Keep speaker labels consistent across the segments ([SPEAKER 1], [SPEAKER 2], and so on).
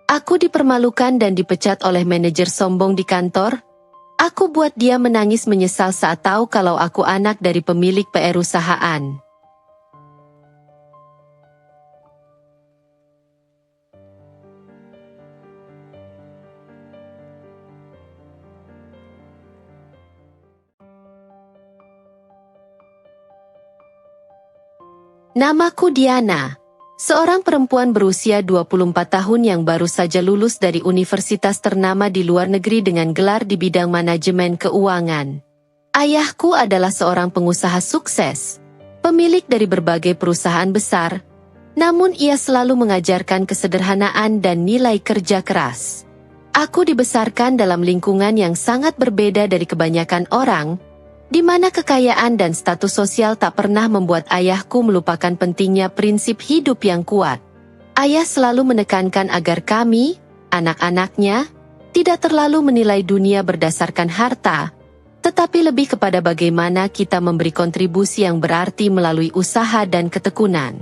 [SPEAKER 1] Aku dipermalukan dan dipecat oleh manajer sombong di kantor. Aku buat dia menangis menyesal saat tahu kalau aku anak dari pemilik perusahaan. Namaku Diana. Seorang perempuan berusia 24 tahun yang baru saja lulus dari universitas ternama di luar negeri dengan gelar di bidang manajemen keuangan. Ayahku adalah seorang pengusaha sukses, pemilik dari berbagai perusahaan besar, namun ia selalu mengajarkan kesederhanaan dan nilai kerja keras. Aku dibesarkan dalam lingkungan yang sangat berbeda dari kebanyakan orang, di mana kekayaan dan status sosial tak pernah membuat ayahku melupakan pentingnya prinsip hidup yang kuat. Ayah selalu menekankan agar kami, anak-anaknya, tidak terlalu menilai dunia berdasarkan harta, tetapi lebih kepada bagaimana kita memberi kontribusi yang berarti melalui usaha dan ketekunan.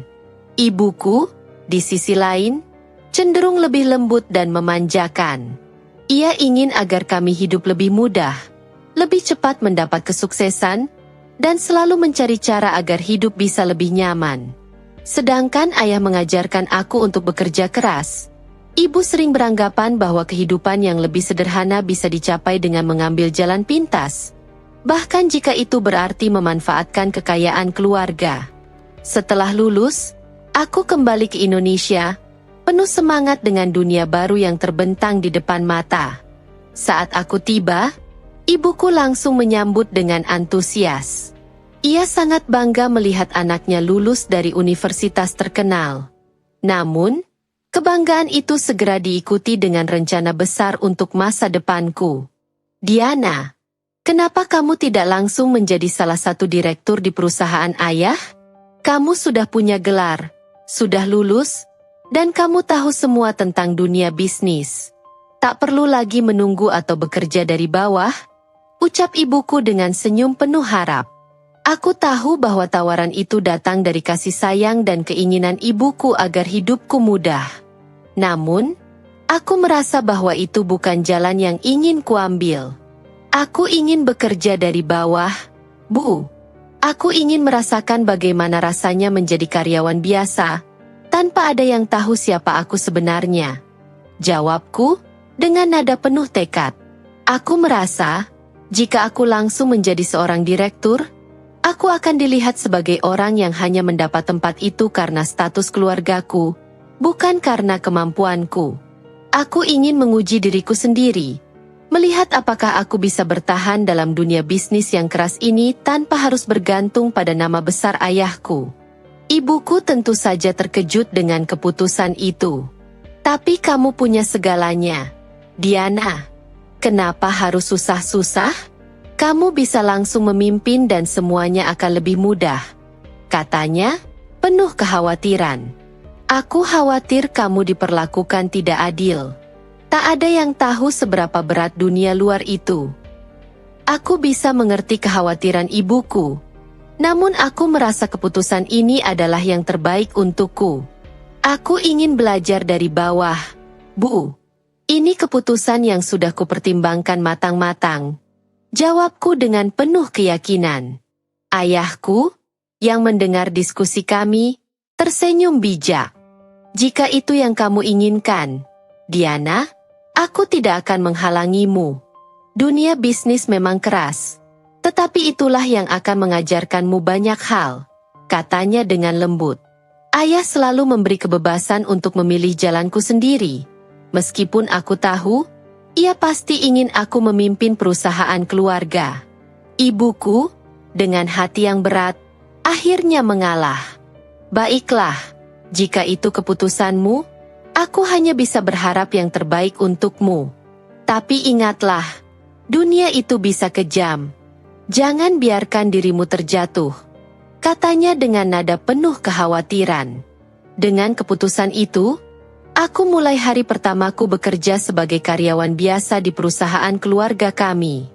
[SPEAKER 1] Ibuku, di sisi lain, cenderung lebih lembut dan memanjakan. Ia ingin agar kami hidup lebih mudah, lebih cepat mendapat kesuksesan, dan selalu mencari cara agar hidup bisa lebih nyaman. Sedangkan ayah mengajarkan aku untuk bekerja keras. Ibu sering beranggapan bahwa kehidupan yang lebih sederhana bisa dicapai dengan mengambil jalan pintas, bahkan jika itu berarti memanfaatkan kekayaan keluarga. Setelah lulus, aku kembali ke Indonesia, penuh semangat dengan dunia baru yang terbentang di depan mata. Saat aku tiba, ibuku langsung menyambut dengan antusias. Ia sangat bangga melihat anaknya lulus dari universitas terkenal. Namun, kebanggaan itu segera diikuti dengan rencana besar untuk masa depanku. Diana, kenapa kamu tidak langsung menjadi salah satu direktur di perusahaan ayah? Kamu sudah punya gelar, sudah lulus, dan kamu tahu semua tentang dunia bisnis. Tak perlu lagi menunggu atau bekerja dari bawah, ucap ibuku dengan senyum penuh harap. Aku tahu bahwa tawaran itu datang dari kasih sayang dan keinginan ibuku agar hidupku mudah. Namun, aku merasa bahwa itu bukan jalan yang ingin kuambil. Aku ingin bekerja dari bawah, Bu. Aku ingin merasakan bagaimana rasanya menjadi karyawan biasa, tanpa ada yang tahu siapa aku sebenarnya. Jawabku, dengan nada penuh tekad. Aku merasa, jika aku langsung menjadi seorang direktur, aku akan dilihat sebagai orang yang hanya mendapat tempat itu karena status keluargaku, bukan karena kemampuanku. Aku ingin menguji diriku sendiri, melihat apakah aku bisa bertahan dalam dunia bisnis yang keras ini tanpa harus bergantung pada nama besar ayahku. Ibuku tentu saja terkejut dengan keputusan itu. Tapi kamu punya segalanya, Diana. Kenapa harus susah-susah? Kamu bisa langsung memimpin dan semuanya akan lebih mudah. Katanya, penuh kekhawatiran. Aku khawatir kamu diperlakukan tidak adil. Tak ada yang tahu seberapa berat dunia luar itu. Aku bisa mengerti kekhawatiran ibuku. Namun aku merasa keputusan ini adalah yang terbaik untukku. Aku ingin belajar dari bawah, Bu. Ini keputusan yang sudah kupertimbangkan matang-matang. Jawabku dengan penuh keyakinan. Ayahku, yang mendengar diskusi kami, tersenyum bijak. Jika itu yang kamu inginkan, Diana, aku tidak akan menghalangimu. Dunia bisnis memang keras, tetapi itulah yang akan mengajarkanmu banyak hal, katanya dengan lembut. Ayah selalu memberi kebebasan untuk memilih jalanku sendiri. Meskipun aku tahu, ia pasti ingin aku memimpin perusahaan keluarga. Ibuku, dengan hati yang berat, akhirnya mengalah. Baiklah, jika itu keputusanmu, aku hanya bisa berharap yang terbaik untukmu. Tapi ingatlah, dunia itu bisa kejam. Jangan biarkan dirimu terjatuh, katanya dengan nada penuh kekhawatiran. Dengan keputusan itu, aku mulai hari pertamaku bekerja sebagai karyawan biasa di perusahaan keluarga kami.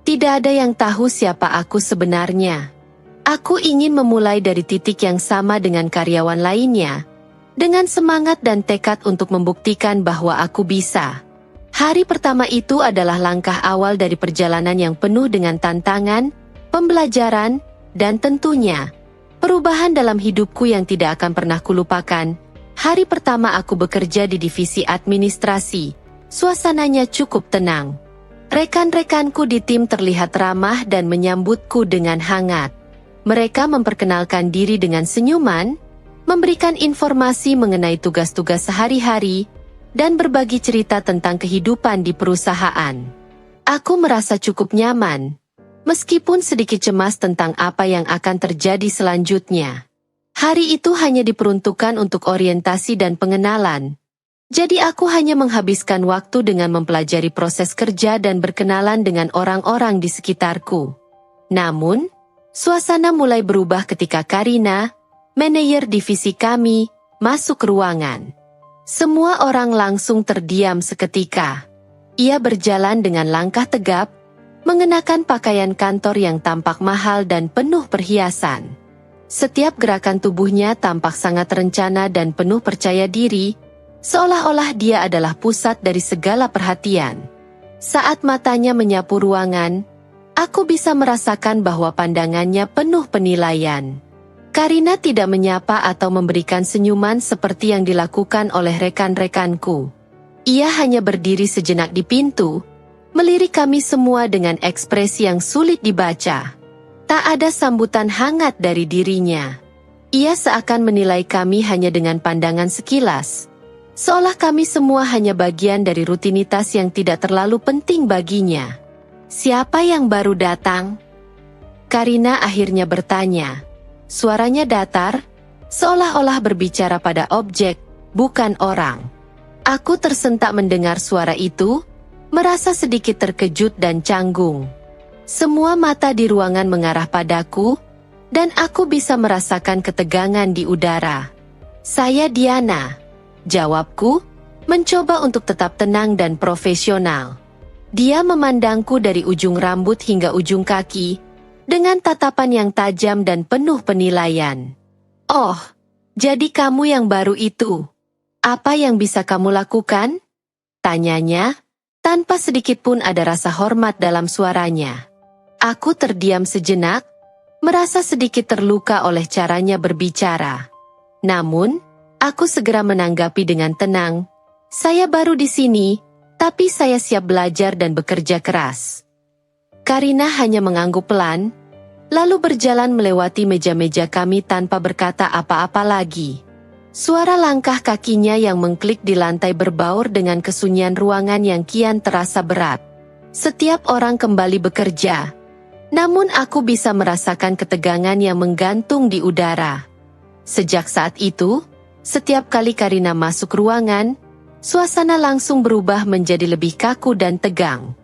[SPEAKER 1] Tidak ada yang tahu siapa aku sebenarnya. Aku ingin memulai dari titik yang sama dengan karyawan lainnya, dengan semangat dan tekad untuk membuktikan bahwa aku bisa. Hari pertama itu adalah langkah awal dari perjalanan yang penuh dengan tantangan, pembelajaran, dan tentunya perubahan dalam hidupku yang tidak akan pernah kulupakan. Hari pertama aku bekerja di divisi administrasi. Suasananya cukup tenang. Rekan-rekanku di tim terlihat ramah dan menyambutku dengan hangat. Mereka memperkenalkan diri dengan senyuman, memberikan informasi mengenai tugas-tugas sehari-hari, dan berbagi cerita tentang kehidupan di perusahaan. Aku merasa cukup nyaman, meskipun sedikit cemas tentang apa yang akan terjadi selanjutnya. Hari itu hanya diperuntukkan untuk orientasi dan pengenalan. Jadi aku hanya menghabiskan waktu dengan mempelajari proses kerja dan berkenalan dengan orang-orang di sekitarku. Namun, suasana mulai berubah ketika Karina, manajer divisi kami, masuk ke ruangan. Semua orang langsung terdiam seketika. Ia berjalan dengan langkah tegap, mengenakan pakaian kantor yang tampak mahal dan penuh perhiasan. Setiap gerakan tubuhnya tampak sangat terencana dan penuh percaya diri, seolah-olah dia adalah pusat dari segala perhatian. Saat matanya menyapu ruangan, aku bisa merasakan bahwa pandangannya penuh penilaian. Karina tidak menyapa atau memberikan senyuman seperti yang dilakukan oleh rekan-rekanku. Ia hanya berdiri sejenak di pintu, melirik kami semua dengan ekspresi yang sulit dibaca. Tak ada sambutan hangat dari dirinya. Ia seakan menilai kami hanya dengan pandangan sekilas, seolah kami semua hanya bagian dari rutinitas yang tidak terlalu penting baginya. "Siapa yang baru datang?" Karina akhirnya bertanya. Suaranya datar, seolah-olah berbicara pada objek, bukan orang. Aku tersentak mendengar suara itu, merasa sedikit terkejut dan canggung. Semua mata di ruangan mengarah padaku, dan aku bisa merasakan ketegangan di udara. "Saya Diana," jawabku, mencoba untuk tetap tenang dan profesional. Dia memandangku dari ujung rambut hingga ujung kaki, dengan tatapan yang tajam dan penuh penilaian. "Oh, jadi kamu yang baru itu. Apa yang bisa kamu lakukan?" tanyanya, tanpa sedikit pun ada rasa hormat dalam suaranya. Aku terdiam sejenak, merasa sedikit terluka oleh caranya berbicara. Namun, aku segera menanggapi dengan tenang, "Saya baru di sini, tapi saya siap belajar dan bekerja keras." Karina hanya mengangguk pelan, lalu berjalan melewati meja-meja kami tanpa berkata apa-apa lagi. Suara langkah kakinya yang mengklik di lantai berbaur dengan kesunyian ruangan yang kian terasa berat. Setiap orang kembali bekerja, namun aku bisa merasakan ketegangan yang menggantung di udara. Sejak saat itu, setiap kali Karina masuk ruangan, suasana langsung berubah menjadi lebih kaku dan tegang.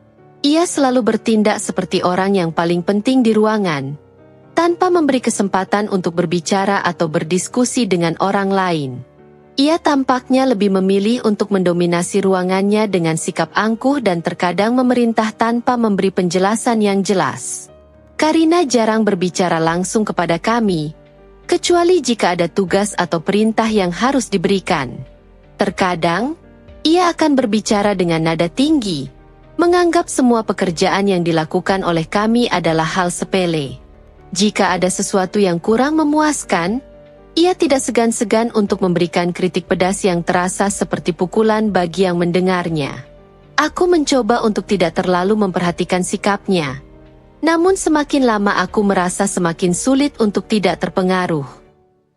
[SPEAKER 1] Ia selalu bertindak seperti orang yang paling penting di ruangan, tanpa memberi kesempatan untuk berbicara atau berdiskusi dengan orang lain. Ia tampaknya lebih memilih untuk mendominasi ruangannya dengan sikap angkuh dan terkadang memerintah tanpa memberi penjelasan yang jelas. Karina jarang berbicara langsung kepada kami, kecuali jika ada tugas atau perintah yang harus diberikan. Terkadang, ia akan berbicara dengan nada tinggi, menganggap semua pekerjaan yang dilakukan oleh kami adalah hal sepele. Jika ada sesuatu yang kurang memuaskan, ia tidak segan-segan untuk memberikan kritik pedas yang terasa seperti pukulan bagi yang mendengarnya. Aku mencoba untuk tidak terlalu memperhatikan sikapnya. Namun semakin lama aku merasa semakin sulit untuk tidak terpengaruh.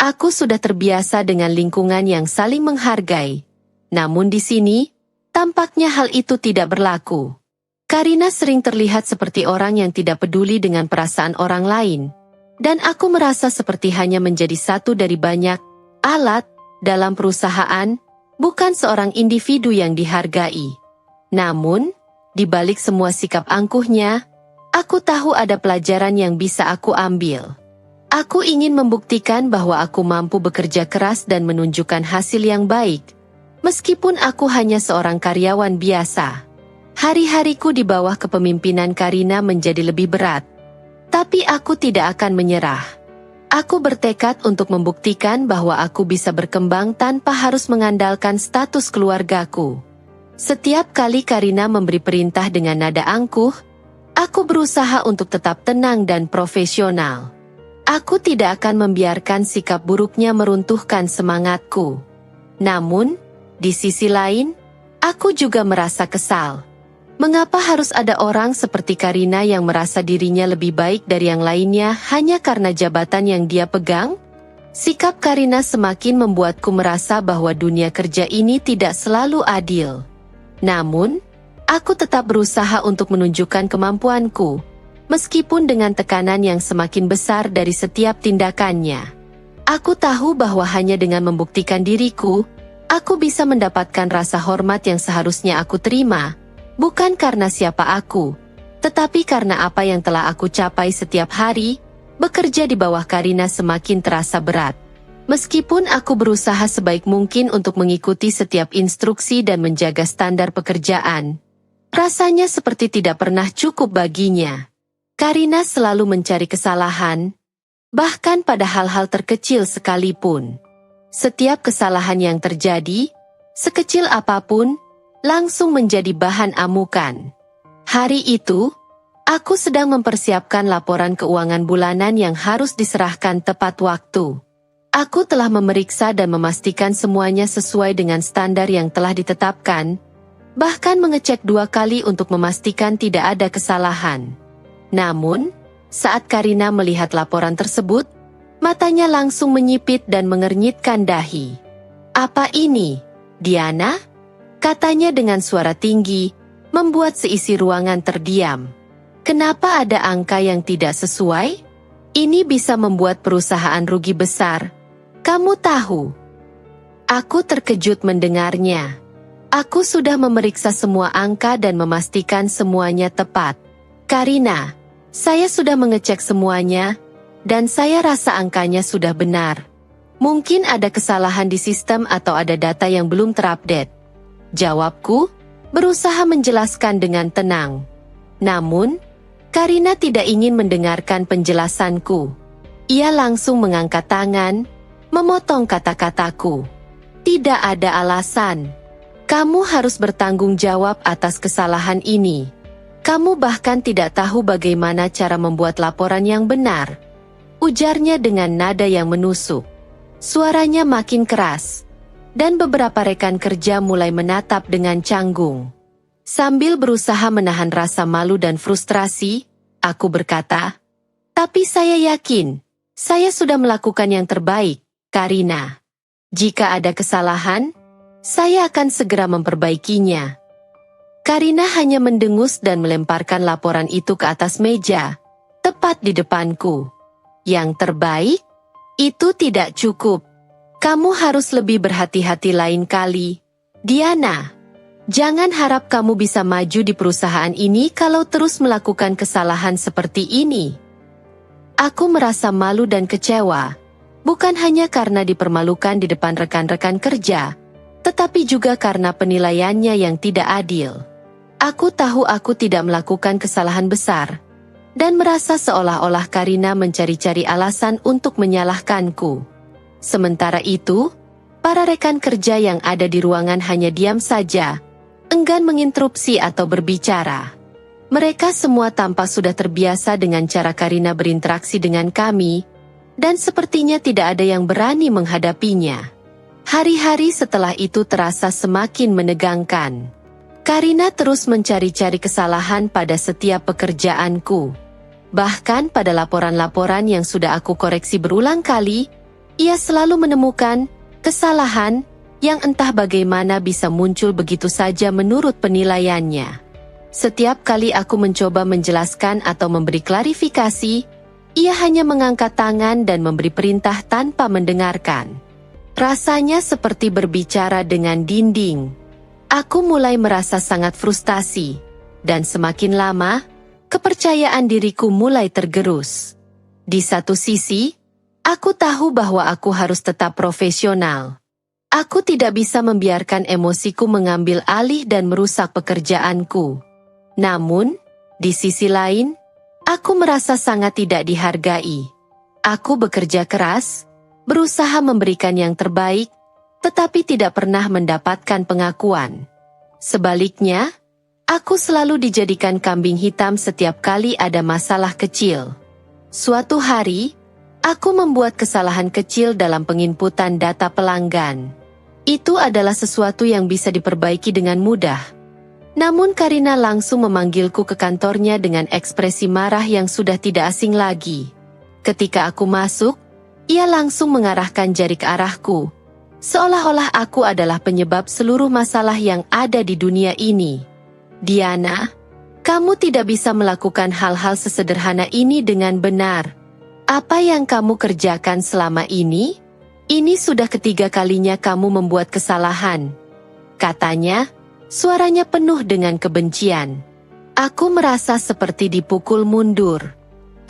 [SPEAKER 1] Aku sudah terbiasa dengan lingkungan yang saling menghargai. Namun di sini, tampaknya hal itu tidak berlaku. Karina sering terlihat seperti orang yang tidak peduli dengan perasaan orang lain, dan aku merasa seperti hanya menjadi satu dari banyak alat dalam perusahaan, bukan seorang individu yang dihargai. Namun, di balik semua sikap angkuhnya, aku tahu ada pelajaran yang bisa aku ambil. Aku ingin membuktikan bahwa aku mampu bekerja keras dan menunjukkan hasil yang baik, meskipun aku hanya seorang karyawan biasa. Hari-hariku di bawah kepemimpinan Karina menjadi lebih berat, tapi aku tidak akan menyerah. Aku bertekad untuk membuktikan bahwa aku bisa berkembang tanpa harus mengandalkan status keluargaku. Setiap kali Karina memberi perintah dengan nada angkuh, aku berusaha untuk tetap tenang dan profesional. Aku tidak akan membiarkan sikap buruknya meruntuhkan semangatku. Namun, di sisi lain, aku juga merasa kesal. Mengapa harus ada orang seperti Karina yang merasa dirinya lebih baik dari yang lainnya hanya karena jabatan yang dia pegang? Sikap Karina semakin membuatku merasa bahwa dunia kerja ini tidak selalu adil. Namun, aku tetap berusaha untuk menunjukkan kemampuanku, meskipun dengan tekanan yang semakin besar dari setiap tindakannya. Aku tahu bahwa hanya dengan membuktikan diriku, aku bisa mendapatkan rasa hormat yang seharusnya aku terima, bukan karena siapa aku, tetapi karena apa yang telah aku capai setiap hari. Bekerja di bawah Karina semakin terasa berat. Meskipun aku berusaha sebaik mungkin untuk mengikuti setiap instruksi dan menjaga standar pekerjaan, rasanya seperti tidak pernah cukup baginya. Karina selalu mencari kesalahan, bahkan pada hal-hal terkecil sekalipun. Setiap kesalahan yang terjadi, sekecil apapun, langsung menjadi bahan amukan. Hari itu, aku sedang mempersiapkan laporan keuangan bulanan yang harus diserahkan tepat waktu. Aku telah memeriksa dan memastikan semuanya sesuai dengan standar yang telah ditetapkan, bahkan mengecek 2 kali untuk memastikan tidak ada kesalahan. Namun, saat Karina melihat laporan tersebut, matanya langsung menyipit dan mengernyitkan dahi. "Apa ini, Diana?" katanya dengan suara tinggi, membuat seisi ruangan terdiam. "Kenapa ada angka yang tidak sesuai? Ini bisa membuat perusahaan rugi besar. Kamu tahu?" Aku terkejut mendengarnya. Aku sudah memeriksa semua angka dan memastikan semuanya tepat. "Karina, saya sudah mengecek semuanya, dan saya rasa angkanya sudah benar. Mungkin ada kesalahan di sistem atau ada data yang belum terupdate," jawabku, berusaha menjelaskan dengan tenang. Namun, Karina tidak ingin mendengarkan penjelasanku. Ia langsung mengangkat tangan, memotong kata-kataku. "Tidak ada alasan. Kamu harus bertanggung jawab atas kesalahan ini. Kamu bahkan tidak tahu bagaimana cara membuat laporan yang benar," ujarnya dengan nada yang menusuk. Suaranya makin keras, dan beberapa rekan kerja mulai menatap dengan canggung. Sambil berusaha menahan rasa malu dan frustrasi, aku berkata, "Tapi saya yakin, saya sudah melakukan yang terbaik, Karina. Jika ada kesalahan, saya akan segera memperbaikinya." Karina hanya mendengus dan melemparkan laporan itu ke atas meja, tepat di depanku. "Yang terbaik? Itu tidak cukup. Kamu harus lebih berhati-hati lain kali, Diana. Jangan harap kamu bisa maju di perusahaan ini kalau terus melakukan kesalahan seperti ini." Aku merasa malu dan kecewa, bukan hanya karena dipermalukan di depan rekan-rekan kerja, tetapi juga karena penilaiannya yang tidak adil. Aku tahu aku tidak melakukan kesalahan besar, dan merasa seolah-olah Karina mencari-cari alasan untuk menyalahkanku. Sementara itu, para rekan kerja yang ada di ruangan hanya diam saja, enggan menginterupsi atau berbicara. Mereka semua tampak sudah terbiasa dengan cara Karina berinteraksi dengan kami, dan sepertinya tidak ada yang berani menghadapinya. Hari-hari setelah itu terasa semakin menegangkan. Karina terus mencari-cari kesalahan pada setiap pekerjaanku. Bahkan pada laporan-laporan yang sudah aku koreksi berulang kali, ia selalu menemukan kesalahan yang entah bagaimana bisa muncul begitu saja menurut penilaiannya. Setiap kali aku mencoba menjelaskan atau memberi klarifikasi, ia hanya mengangkat tangan dan memberi perintah tanpa mendengarkan. Rasanya seperti berbicara dengan dinding. Aku mulai merasa sangat frustasi, dan semakin lama, kepercayaan diriku mulai tergerus. Di satu sisi, aku tahu bahwa aku harus tetap profesional. Aku tidak bisa membiarkan emosiku mengambil alih dan merusak pekerjaanku. Namun, di sisi lain, aku merasa sangat tidak dihargai. Aku bekerja keras, berusaha memberikan yang terbaik, tetapi tidak pernah mendapatkan pengakuan. Sebaliknya, aku selalu dijadikan kambing hitam setiap kali ada masalah kecil. Suatu hari, aku membuat kesalahan kecil dalam penginputan data pelanggan. Itu adalah sesuatu yang bisa diperbaiki dengan mudah. Namun Karina langsung memanggilku ke kantornya dengan ekspresi marah yang sudah tidak asing lagi. Ketika aku masuk, ia langsung mengarahkan jari ke arahku, seolah-olah aku adalah penyebab seluruh masalah yang ada di dunia ini. Diana, kamu tidak bisa melakukan hal-hal sesederhana ini dengan benar. Apa yang kamu kerjakan selama ini? Ini sudah ketiga kalinya kamu membuat kesalahan. Katanya, suaranya penuh dengan kebencian. Aku merasa seperti dipukul mundur.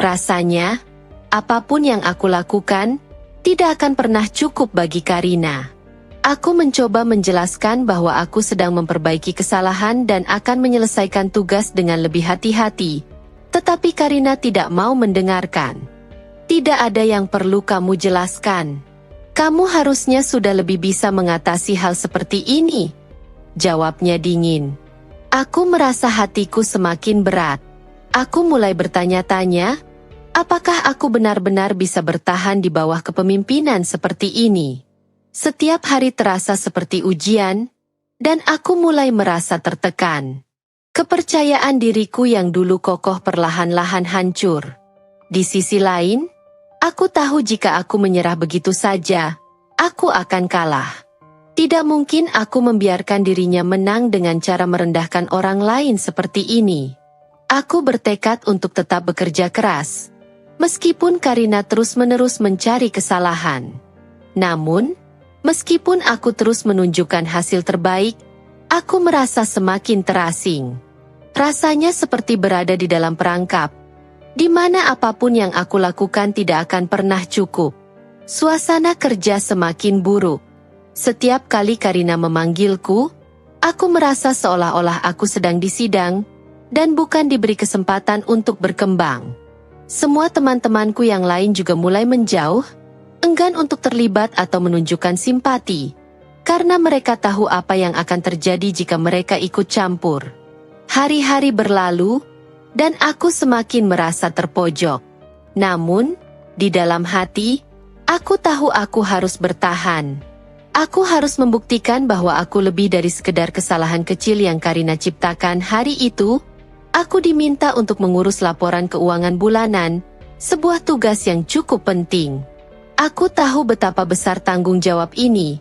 [SPEAKER 1] Rasanya, apapun yang aku lakukan, tidak akan pernah cukup bagi Karina. Aku mencoba menjelaskan bahwa aku sedang memperbaiki kesalahan dan akan menyelesaikan tugas dengan lebih hati-hati. Tetapi Karina tidak mau mendengarkan. Tidak ada yang perlu kamu jelaskan. Kamu harusnya sudah lebih bisa mengatasi hal seperti ini. Jawabnya dingin. Aku merasa hatiku semakin berat. Aku mulai bertanya-tanya, apakah aku benar-benar bisa bertahan di bawah kepemimpinan seperti ini? Setiap hari terasa seperti ujian, dan aku mulai merasa tertekan. Kepercayaan diriku yang dulu kokoh perlahan-lahan hancur. Di sisi lain, aku tahu jika aku menyerah begitu saja, aku akan kalah. Tidak mungkin aku membiarkan dirinya menang dengan cara merendahkan orang lain seperti ini. Aku bertekad untuk tetap bekerja keras, meskipun Karina terus-menerus mencari kesalahan. Namun, meskipun aku terus menunjukkan hasil terbaik, aku merasa semakin terasing. Rasanya seperti berada di dalam perangkap, di mana apapun yang aku lakukan tidak akan pernah cukup. Suasana kerja semakin buruk. Setiap kali Karina memanggilku, aku merasa seolah-olah aku sedang disidang, dan bukan diberi kesempatan untuk berkembang. Semua teman-temanku yang lain juga mulai menjauh, enggan untuk terlibat atau menunjukkan simpati, karena mereka tahu apa yang akan terjadi jika mereka ikut campur. Hari-hari berlalu, dan aku semakin merasa terpojok. Namun, di dalam hati, aku tahu aku harus bertahan. Aku harus membuktikan bahwa aku lebih dari sekedar kesalahan kecil yang Karina ciptakan hari itu. Aku diminta untuk mengurus laporan keuangan bulanan, sebuah tugas yang cukup penting. Aku tahu betapa besar tanggung jawab ini,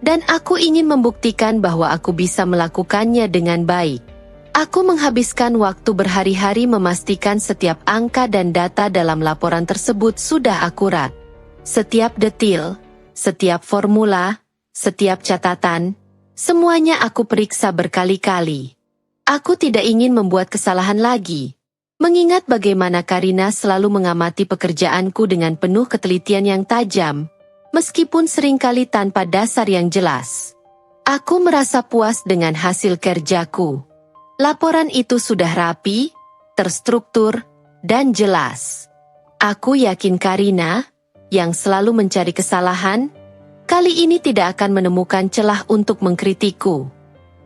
[SPEAKER 1] dan aku ingin membuktikan bahwa aku bisa melakukannya dengan baik. Aku menghabiskan waktu berhari-hari memastikan setiap angka dan data dalam laporan tersebut sudah akurat. Setiap detil, setiap formula, setiap catatan, semuanya aku periksa berkali-kali. Aku tidak ingin membuat kesalahan lagi, mengingat bagaimana Karina selalu mengamati pekerjaanku dengan penuh ketelitian yang tajam, meskipun seringkali tanpa dasar yang jelas. Aku merasa puas dengan hasil kerjaku. Laporan itu sudah rapi, terstruktur, dan jelas. Aku yakin Karina, yang selalu mencari kesalahan, kali ini tidak akan menemukan celah untuk mengkritikku.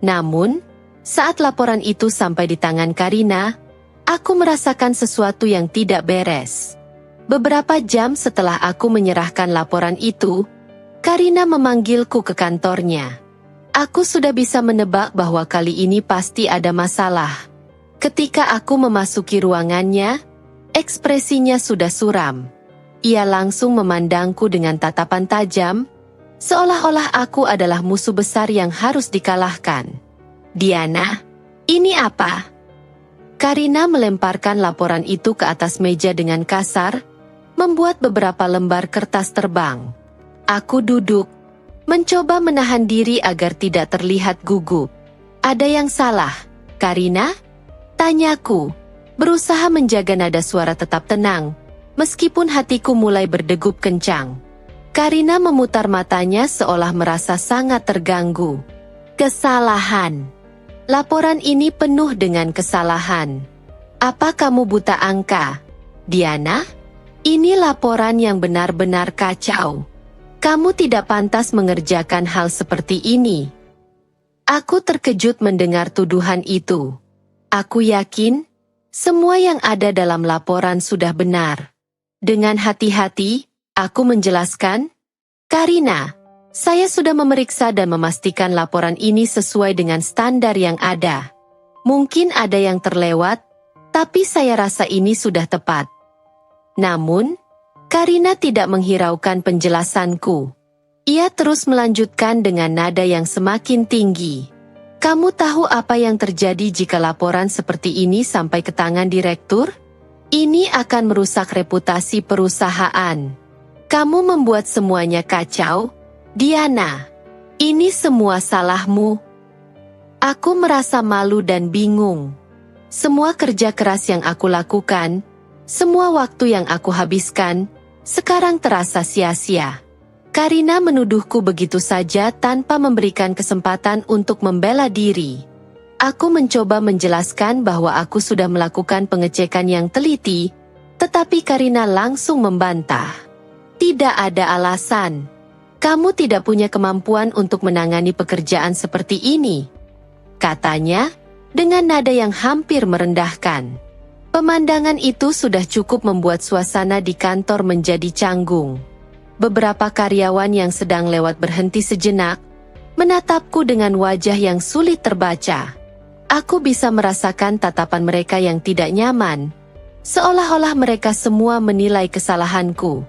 [SPEAKER 1] Namun, saat laporan itu sampai di tangan Karina, aku merasakan sesuatu yang tidak beres. Beberapa jam setelah aku menyerahkan laporan itu, Karina memanggilku ke kantornya. Aku sudah bisa menebak bahwa kali ini pasti ada masalah. Ketika aku memasuki ruangannya, ekspresinya sudah suram. Ia langsung memandangku dengan tatapan tajam, seolah-olah aku adalah musuh besar yang harus dikalahkan. Diana, ini apa? Karina melemparkan laporan itu ke atas meja dengan kasar, membuat beberapa lembar kertas terbang. Aku duduk, mencoba menahan diri agar tidak terlihat gugup. Ada yang salah, Karina? Tanyaku, berusaha menjaga nada suara tetap tenang, meskipun hatiku mulai berdegup kencang. Karina memutar matanya seolah merasa sangat terganggu. Kesalahan. Laporan ini penuh dengan kesalahan. Apa kamu buta angka, Diana? Ini laporan yang benar-benar kacau. Kamu tidak pantas mengerjakan hal seperti ini. Aku terkejut mendengar tuduhan itu. Aku yakin semua yang ada dalam laporan sudah benar. Dengan hati-hati, aku menjelaskan, Karina, saya sudah memeriksa dan memastikan laporan ini sesuai dengan standar yang ada. Mungkin ada yang terlewat, tapi saya rasa ini sudah tepat. Namun, Karina tidak menghiraukan penjelasanku. Ia terus melanjutkan dengan nada yang semakin tinggi. Kamu tahu apa yang terjadi jika laporan seperti ini sampai ke tangan direktur? Ini akan merusak reputasi perusahaan. Kamu membuat semuanya kacau, Diana. Ini semua salahmu. Aku merasa malu dan bingung. Semua kerja keras yang aku lakukan, semua waktu yang aku habiskan, sekarang terasa sia-sia. Karina menuduhku begitu saja tanpa memberikan kesempatan untuk membela diri. Aku mencoba menjelaskan bahwa aku sudah melakukan pengecekan yang teliti, tetapi Karina langsung membantah. Tidak ada alasan. Kamu tidak punya kemampuan untuk menangani pekerjaan seperti ini, katanya, dengan nada yang hampir merendahkan. Pemandangan itu sudah cukup membuat suasana di kantor menjadi canggung. Beberapa karyawan yang sedang lewat berhenti sejenak, menatapku dengan wajah yang sulit terbaca. Aku bisa merasakan tatapan mereka yang tidak nyaman, seolah-olah mereka semua menilai kesalahanku.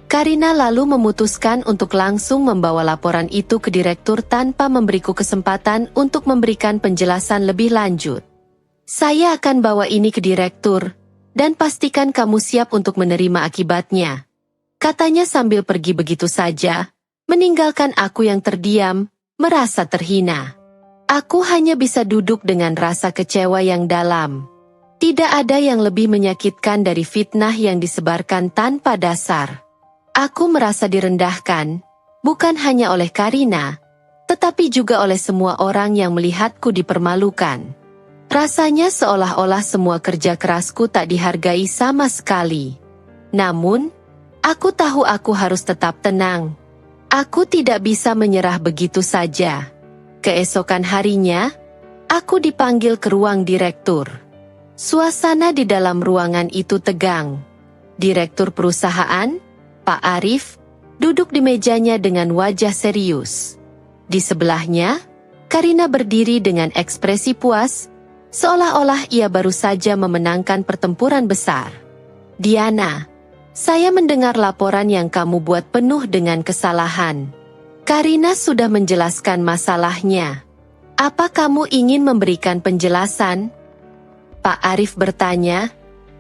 [SPEAKER 1] Karina lalu memutuskan untuk langsung membawa laporan itu ke direktur tanpa memberiku kesempatan untuk memberikan penjelasan lebih lanjut. Saya akan bawa ini ke direktur, dan pastikan kamu siap untuk menerima akibatnya, katanya sambil pergi begitu saja, meninggalkan aku yang terdiam, merasa terhina. Aku hanya bisa duduk dengan rasa kecewa yang dalam. Tidak ada yang lebih menyakitkan dari fitnah yang disebarkan tanpa dasar. Aku merasa direndahkan, bukan hanya oleh Karina, tetapi juga oleh semua orang yang melihatku dipermalukan. Rasanya seolah-olah semua kerja kerasku tak dihargai sama sekali. Namun, aku tahu aku harus tetap tenang. Aku tidak bisa menyerah begitu saja. Keesokan harinya, aku dipanggil ke ruang direktur. Suasana di dalam ruangan itu tegang. Direktur perusahaan, Pak Arif, duduk di mejanya dengan wajah serius. Di sebelahnya, Karina berdiri dengan ekspresi puas, seolah-olah ia baru saja memenangkan pertempuran besar. Diana, saya mendengar laporan yang kamu buat penuh dengan kesalahan. Karina sudah menjelaskan masalahnya. Apa kamu ingin memberikan penjelasan? Pak Arif bertanya,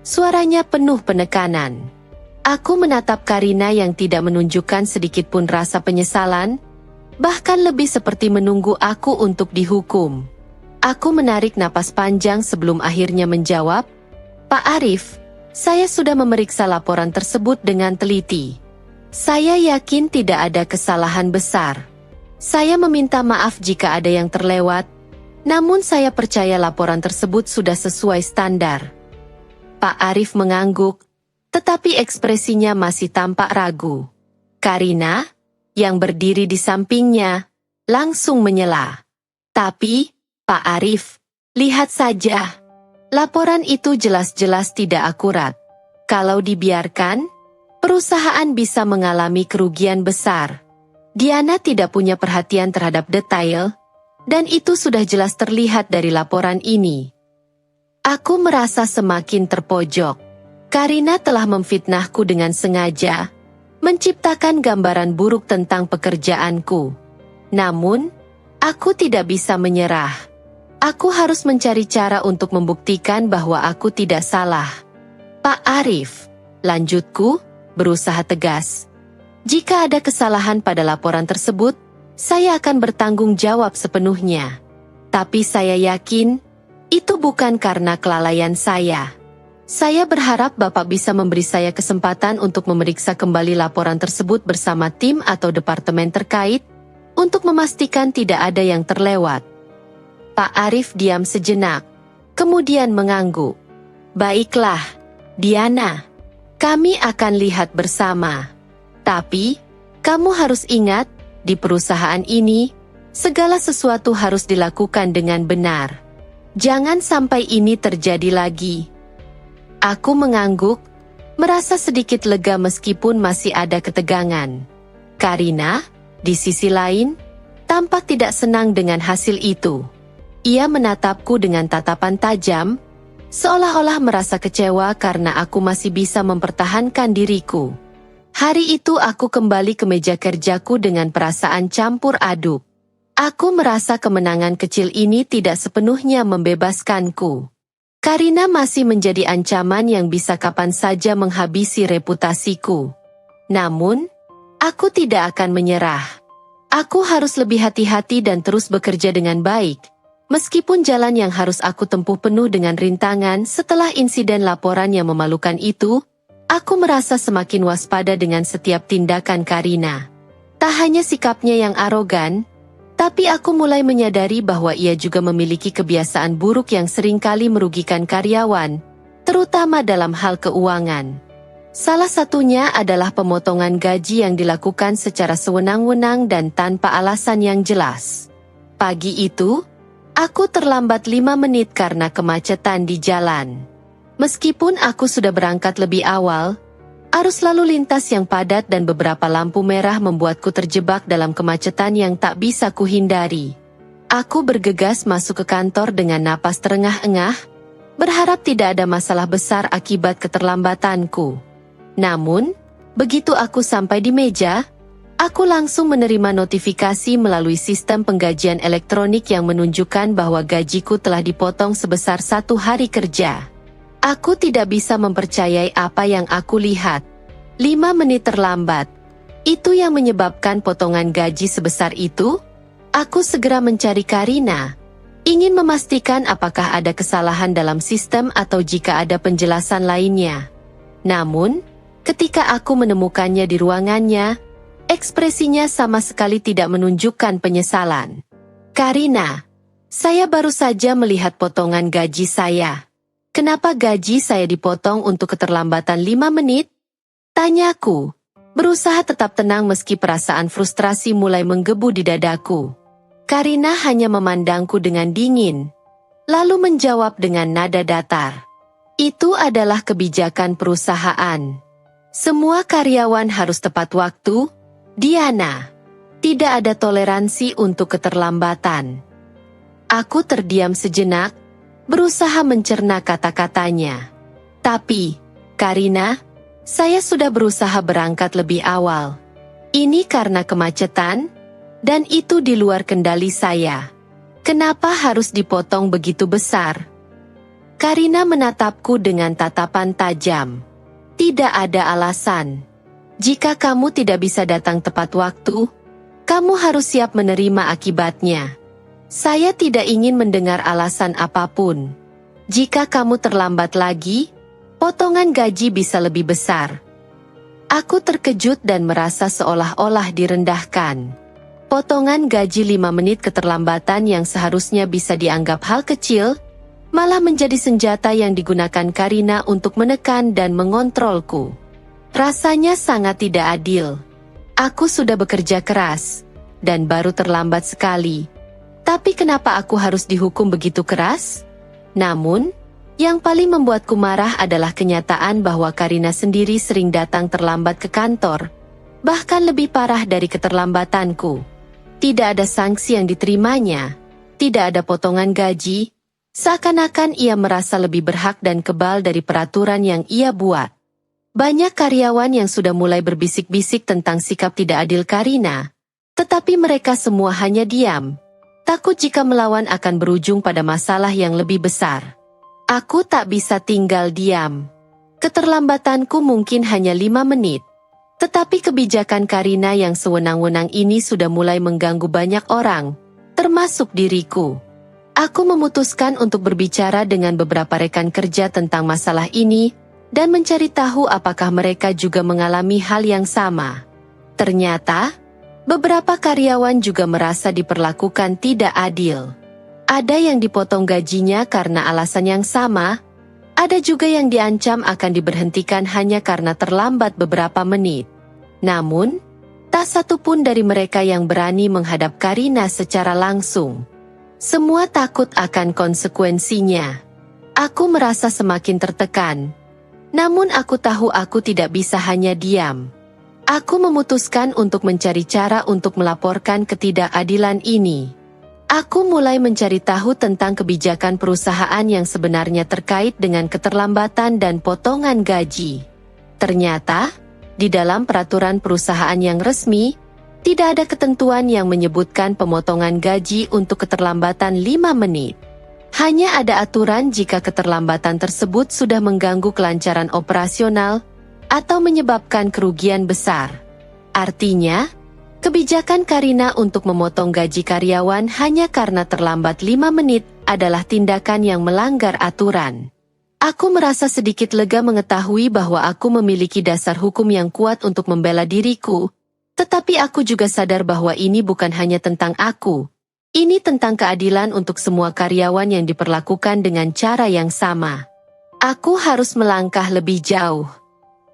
[SPEAKER 1] suaranya penuh penekanan. Aku menatap Karina yang tidak menunjukkan sedikitpun rasa penyesalan, bahkan lebih seperti menunggu aku untuk dihukum. Aku menarik napas panjang sebelum akhirnya menjawab, Pak Arif, saya sudah memeriksa laporan tersebut dengan teliti. Saya yakin tidak ada kesalahan besar. Saya meminta maaf jika ada yang terlewat, namun saya percaya laporan tersebut sudah sesuai standar. Pak Arif mengangguk, tetapi ekspresinya masih tampak ragu. Karina, yang berdiri di sampingnya, langsung menyela. Tapi, Pak Arif, lihat saja. Laporan itu jelas-jelas tidak akurat. Kalau dibiarkan, perusahaan bisa mengalami kerugian besar. Diana tidak punya perhatian terhadap detail, dan itu sudah jelas terlihat dari laporan ini. Aku merasa semakin terpojok. Karina telah memfitnahku dengan sengaja, menciptakan gambaran buruk tentang pekerjaanku. Namun, aku tidak bisa menyerah. Aku harus mencari cara untuk membuktikan bahwa aku tidak salah. Pak Arif, lanjutku, berusaha tegas. Jika ada kesalahan pada laporan tersebut, saya akan bertanggung jawab sepenuhnya. Tapi saya yakin, itu bukan karena kelalaian saya. Saya berharap Bapak bisa memberi saya kesempatan untuk memeriksa kembali laporan tersebut bersama tim atau departemen terkait, untuk memastikan tidak ada yang terlewat. Pak Arif diam sejenak, kemudian mengangguk. Baiklah, Diana. Kami akan lihat bersama. Tapi, kamu harus ingat, di perusahaan ini, segala sesuatu harus dilakukan dengan benar. Jangan sampai ini terjadi lagi. Aku mengangguk, merasa sedikit lega meskipun masih ada ketegangan. Karina, di sisi lain, tampak tidak senang dengan hasil itu. Ia menatapku dengan tatapan tajam, seolah-olah merasa kecewa karena aku masih bisa mempertahankan diriku. Hari itu aku kembali ke meja kerjaku dengan perasaan campur aduk. Aku merasa kemenangan kecil ini tidak sepenuhnya membebaskanku. Karina masih menjadi ancaman yang bisa kapan saja menghabisi reputasiku. Namun, aku tidak akan menyerah. Aku harus lebih hati-hati dan terus bekerja dengan baik. Meskipun jalan yang harus aku tempuh penuh dengan rintangan setelah insiden laporan yang memalukan itu, aku merasa semakin waspada dengan setiap tindakan Karina. Tak hanya sikapnya yang arogan, tapi aku mulai menyadari bahwa ia juga memiliki kebiasaan buruk yang seringkali merugikan karyawan, terutama dalam hal keuangan. Salah satunya adalah pemotongan gaji yang dilakukan secara sewenang-wenang dan tanpa alasan yang jelas. Pagi itu, aku terlambat 5 menit karena kemacetan di jalan. Meskipun aku sudah berangkat lebih awal, arus lalu lintas yang padat dan beberapa lampu merah membuatku terjebak dalam kemacetan yang tak bisa kuhindari. Aku bergegas masuk ke kantor dengan napas terengah-engah, berharap tidak ada masalah besar akibat keterlambatanku. Namun, begitu aku sampai di meja, aku langsung menerima notifikasi melalui sistem penggajian elektronik yang menunjukkan bahwa gajiku telah dipotong sebesar 1 hari kerja. Aku tidak bisa mempercayai apa yang aku lihat. 5 menit terlambat. Itu yang menyebabkan potongan gaji sebesar itu? Aku segera mencari Karina. Ingin memastikan apakah ada kesalahan dalam sistem atau jika ada penjelasan lainnya. Namun, ketika aku menemukannya di ruangannya, ekspresinya sama sekali tidak menunjukkan penyesalan. Karina, saya baru saja melihat potongan gaji saya. Kenapa gaji saya dipotong untuk keterlambatan 5 menit? Tanyaku, berusaha tetap tenang meski perasaan frustrasi mulai menggebu di dadaku. Karina hanya memandangku dengan dingin, lalu menjawab dengan nada datar. Itu adalah kebijakan perusahaan. Semua karyawan harus tepat waktu, Diana. Tidak ada toleransi untuk keterlambatan. Aku terdiam sejenak, berusaha mencerna kata-katanya. Tapi, Karina, saya sudah berusaha berangkat lebih awal. Ini karena kemacetan, dan itu di luar kendali saya. Kenapa harus dipotong begitu besar? Karina menatapku dengan tatapan tajam. Tidak ada alasan. Jika kamu tidak bisa datang tepat waktu, kamu harus siap menerima akibatnya. Saya tidak ingin mendengar alasan apapun. Jika kamu terlambat lagi, potongan gaji bisa lebih besar. Aku terkejut dan merasa seolah-olah direndahkan. Potongan gaji 5 menit keterlambatan yang seharusnya bisa dianggap hal kecil, malah menjadi senjata yang digunakan Karina untuk menekan dan mengontrolku. Rasanya sangat tidak adil. Aku sudah bekerja keras, dan baru terlambat sekali. Tapi kenapa aku harus dihukum begitu keras? Namun, yang paling membuatku marah adalah kenyataan bahwa Karina sendiri sering datang terlambat ke kantor, bahkan lebih parah dari keterlambatanku. Tidak ada sanksi yang diterimanya, tidak ada potongan gaji, seakan-akan ia merasa lebih berhak dan kebal dari peraturan yang ia buat. Banyak karyawan yang sudah mulai berbisik-bisik tentang sikap tidak adil Karina, tetapi mereka semua hanya diam. Takut jika melawan akan berujung pada masalah yang lebih besar. Aku tak bisa tinggal diam. Keterlambatanku mungkin hanya 5 menit. Tetapi kebijakan Karina yang sewenang-wenang ini sudah mulai mengganggu banyak orang, termasuk diriku. Aku memutuskan untuk berbicara dengan beberapa rekan kerja tentang masalah ini, dan mencari tahu apakah mereka juga mengalami hal yang sama. Ternyata, beberapa karyawan juga merasa diperlakukan tidak adil. Ada yang dipotong gajinya karena alasan yang sama, Ada juga yang diancam akan diberhentikan hanya karena terlambat beberapa menit. Namun, tak satu pun dari mereka yang berani menghadap Karina secara langsung. Semua takut akan konsekuensinya. Aku merasa semakin tertekan. Namun aku tahu aku tidak bisa hanya diam. Aku memutuskan untuk mencari cara untuk melaporkan ketidakadilan ini. Aku mulai mencari tahu tentang kebijakan perusahaan yang sebenarnya terkait dengan keterlambatan dan potongan gaji. Ternyata, di dalam peraturan perusahaan yang resmi, tidak ada ketentuan yang menyebutkan pemotongan gaji untuk keterlambatan 5 menit. Hanya ada aturan jika keterlambatan tersebut sudah mengganggu kelancaran operasional atau menyebabkan kerugian besar. Artinya, kebijakan Karina untuk memotong gaji karyawan hanya karena terlambat 5 menit adalah tindakan yang melanggar aturan. Aku merasa sedikit lega mengetahui bahwa aku memiliki dasar hukum yang kuat untuk membela diriku, tetapi aku juga sadar bahwa ini bukan hanya tentang aku. Ini tentang keadilan untuk semua karyawan yang diperlakukan dengan cara yang sama. Aku harus melangkah lebih jauh.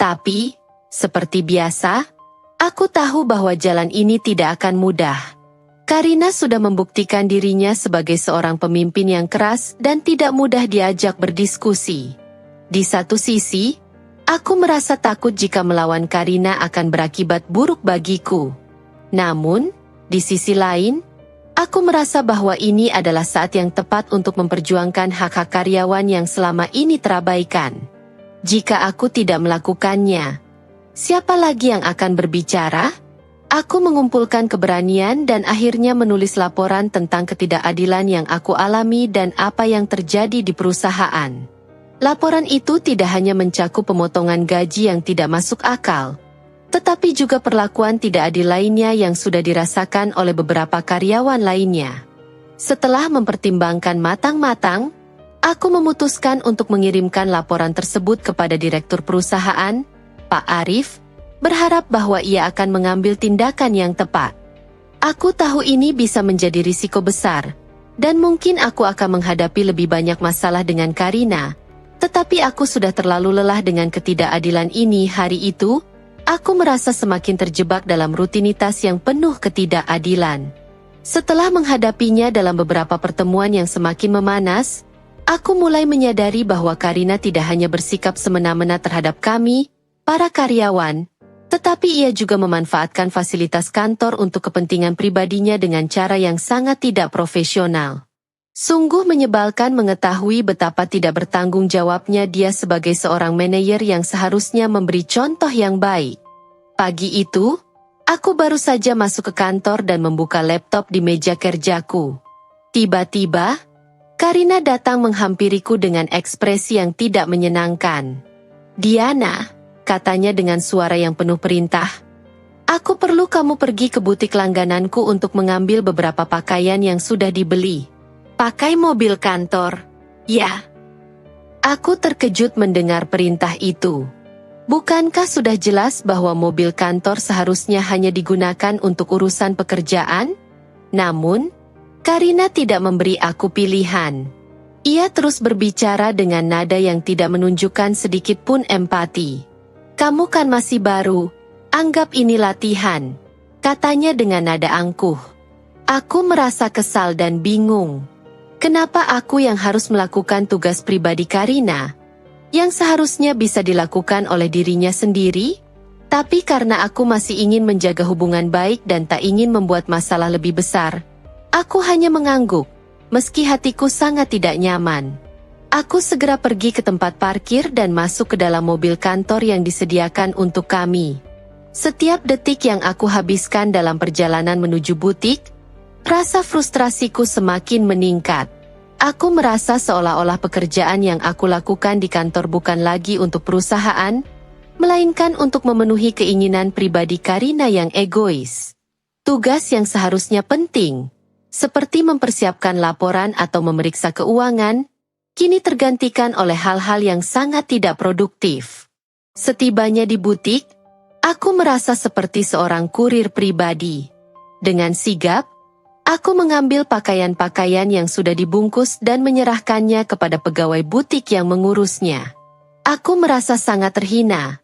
[SPEAKER 1] Tapi, seperti biasa, aku tahu bahwa jalan ini tidak akan mudah. Karina sudah membuktikan dirinya sebagai seorang pemimpin yang keras dan tidak mudah diajak berdiskusi. Di satu sisi, aku merasa takut jika melawan Karina akan berakibat buruk bagiku. Namun, di sisi lain, aku merasa bahwa ini adalah saat yang tepat untuk memperjuangkan hak-hak karyawan yang selama ini terabaikan. Jika aku tidak melakukannya, siapa lagi yang akan berbicara? Aku mengumpulkan keberanian dan akhirnya menulis laporan tentang ketidakadilan yang aku alami dan apa yang terjadi di perusahaan. Laporan itu tidak hanya mencakup pemotongan gaji yang tidak masuk akal, tetapi juga perlakuan tidak adil lainnya yang sudah dirasakan oleh beberapa karyawan lainnya. Setelah mempertimbangkan matang-matang, aku memutuskan untuk mengirimkan laporan tersebut kepada direktur perusahaan, Pak Arif, berharap bahwa ia akan mengambil tindakan yang tepat. Aku tahu ini bisa menjadi risiko besar, dan mungkin aku akan menghadapi lebih banyak masalah dengan Karina, tetapi aku sudah terlalu lelah dengan ketidakadilan ini hari itu. Aku merasa semakin terjebak dalam rutinitas yang penuh ketidakadilan. Setelah menghadapinya dalam beberapa pertemuan yang semakin memanas, aku mulai menyadari bahwa Karina tidak hanya bersikap semena-mena terhadap kami, para karyawan, tetapi ia juga memanfaatkan fasilitas kantor untuk kepentingan pribadinya dengan cara yang sangat tidak profesional. Sungguh menyebalkan mengetahui betapa tidak bertanggung jawabnya dia sebagai seorang manajer yang seharusnya memberi contoh yang baik. Pagi itu, aku baru saja masuk ke kantor dan membuka laptop di meja kerjaku. Tiba-tiba, Karina datang menghampiriku dengan ekspresi yang tidak menyenangkan. "Diana," katanya dengan suara yang penuh perintah, "aku perlu kamu pergi ke butik langgananku untuk mengambil beberapa pakaian yang sudah dibeli." "Pakai mobil kantor?" "Ya." Aku terkejut mendengar perintah itu. Bukankah sudah jelas bahwa mobil kantor seharusnya hanya digunakan untuk urusan pekerjaan? Namun, Karina tidak memberi aku pilihan. Ia terus berbicara dengan nada yang tidak menunjukkan sedikit pun empati. "Kamu kan masih baru, anggap ini latihan," katanya dengan nada angkuh. Aku merasa kesal dan bingung. Kenapa aku yang harus melakukan tugas pribadi Karina, yang seharusnya bisa dilakukan oleh dirinya sendiri? Tapi karena aku masih ingin menjaga hubungan baik dan tak ingin membuat masalah lebih besar, aku hanya mengangguk, meski hatiku sangat tidak nyaman. Aku segera pergi ke tempat parkir dan masuk ke dalam mobil kantor yang disediakan untuk kami. Setiap detik yang aku habiskan dalam perjalanan menuju butik, rasa frustrasiku semakin meningkat. Aku merasa seolah-olah pekerjaan yang aku lakukan di kantor bukan lagi untuk perusahaan, melainkan untuk memenuhi keinginan pribadi Karina yang egois. Tugas yang seharusnya penting, seperti mempersiapkan laporan atau memeriksa keuangan, kini tergantikan oleh hal-hal yang sangat tidak produktif. Setibanya di butik, aku merasa seperti seorang kurir pribadi. Dengan sigap, Aku mengambil pakaian-pakaian yang sudah dibungkus dan menyerahkannya kepada pegawai butik yang mengurusnya. Aku merasa sangat terhina.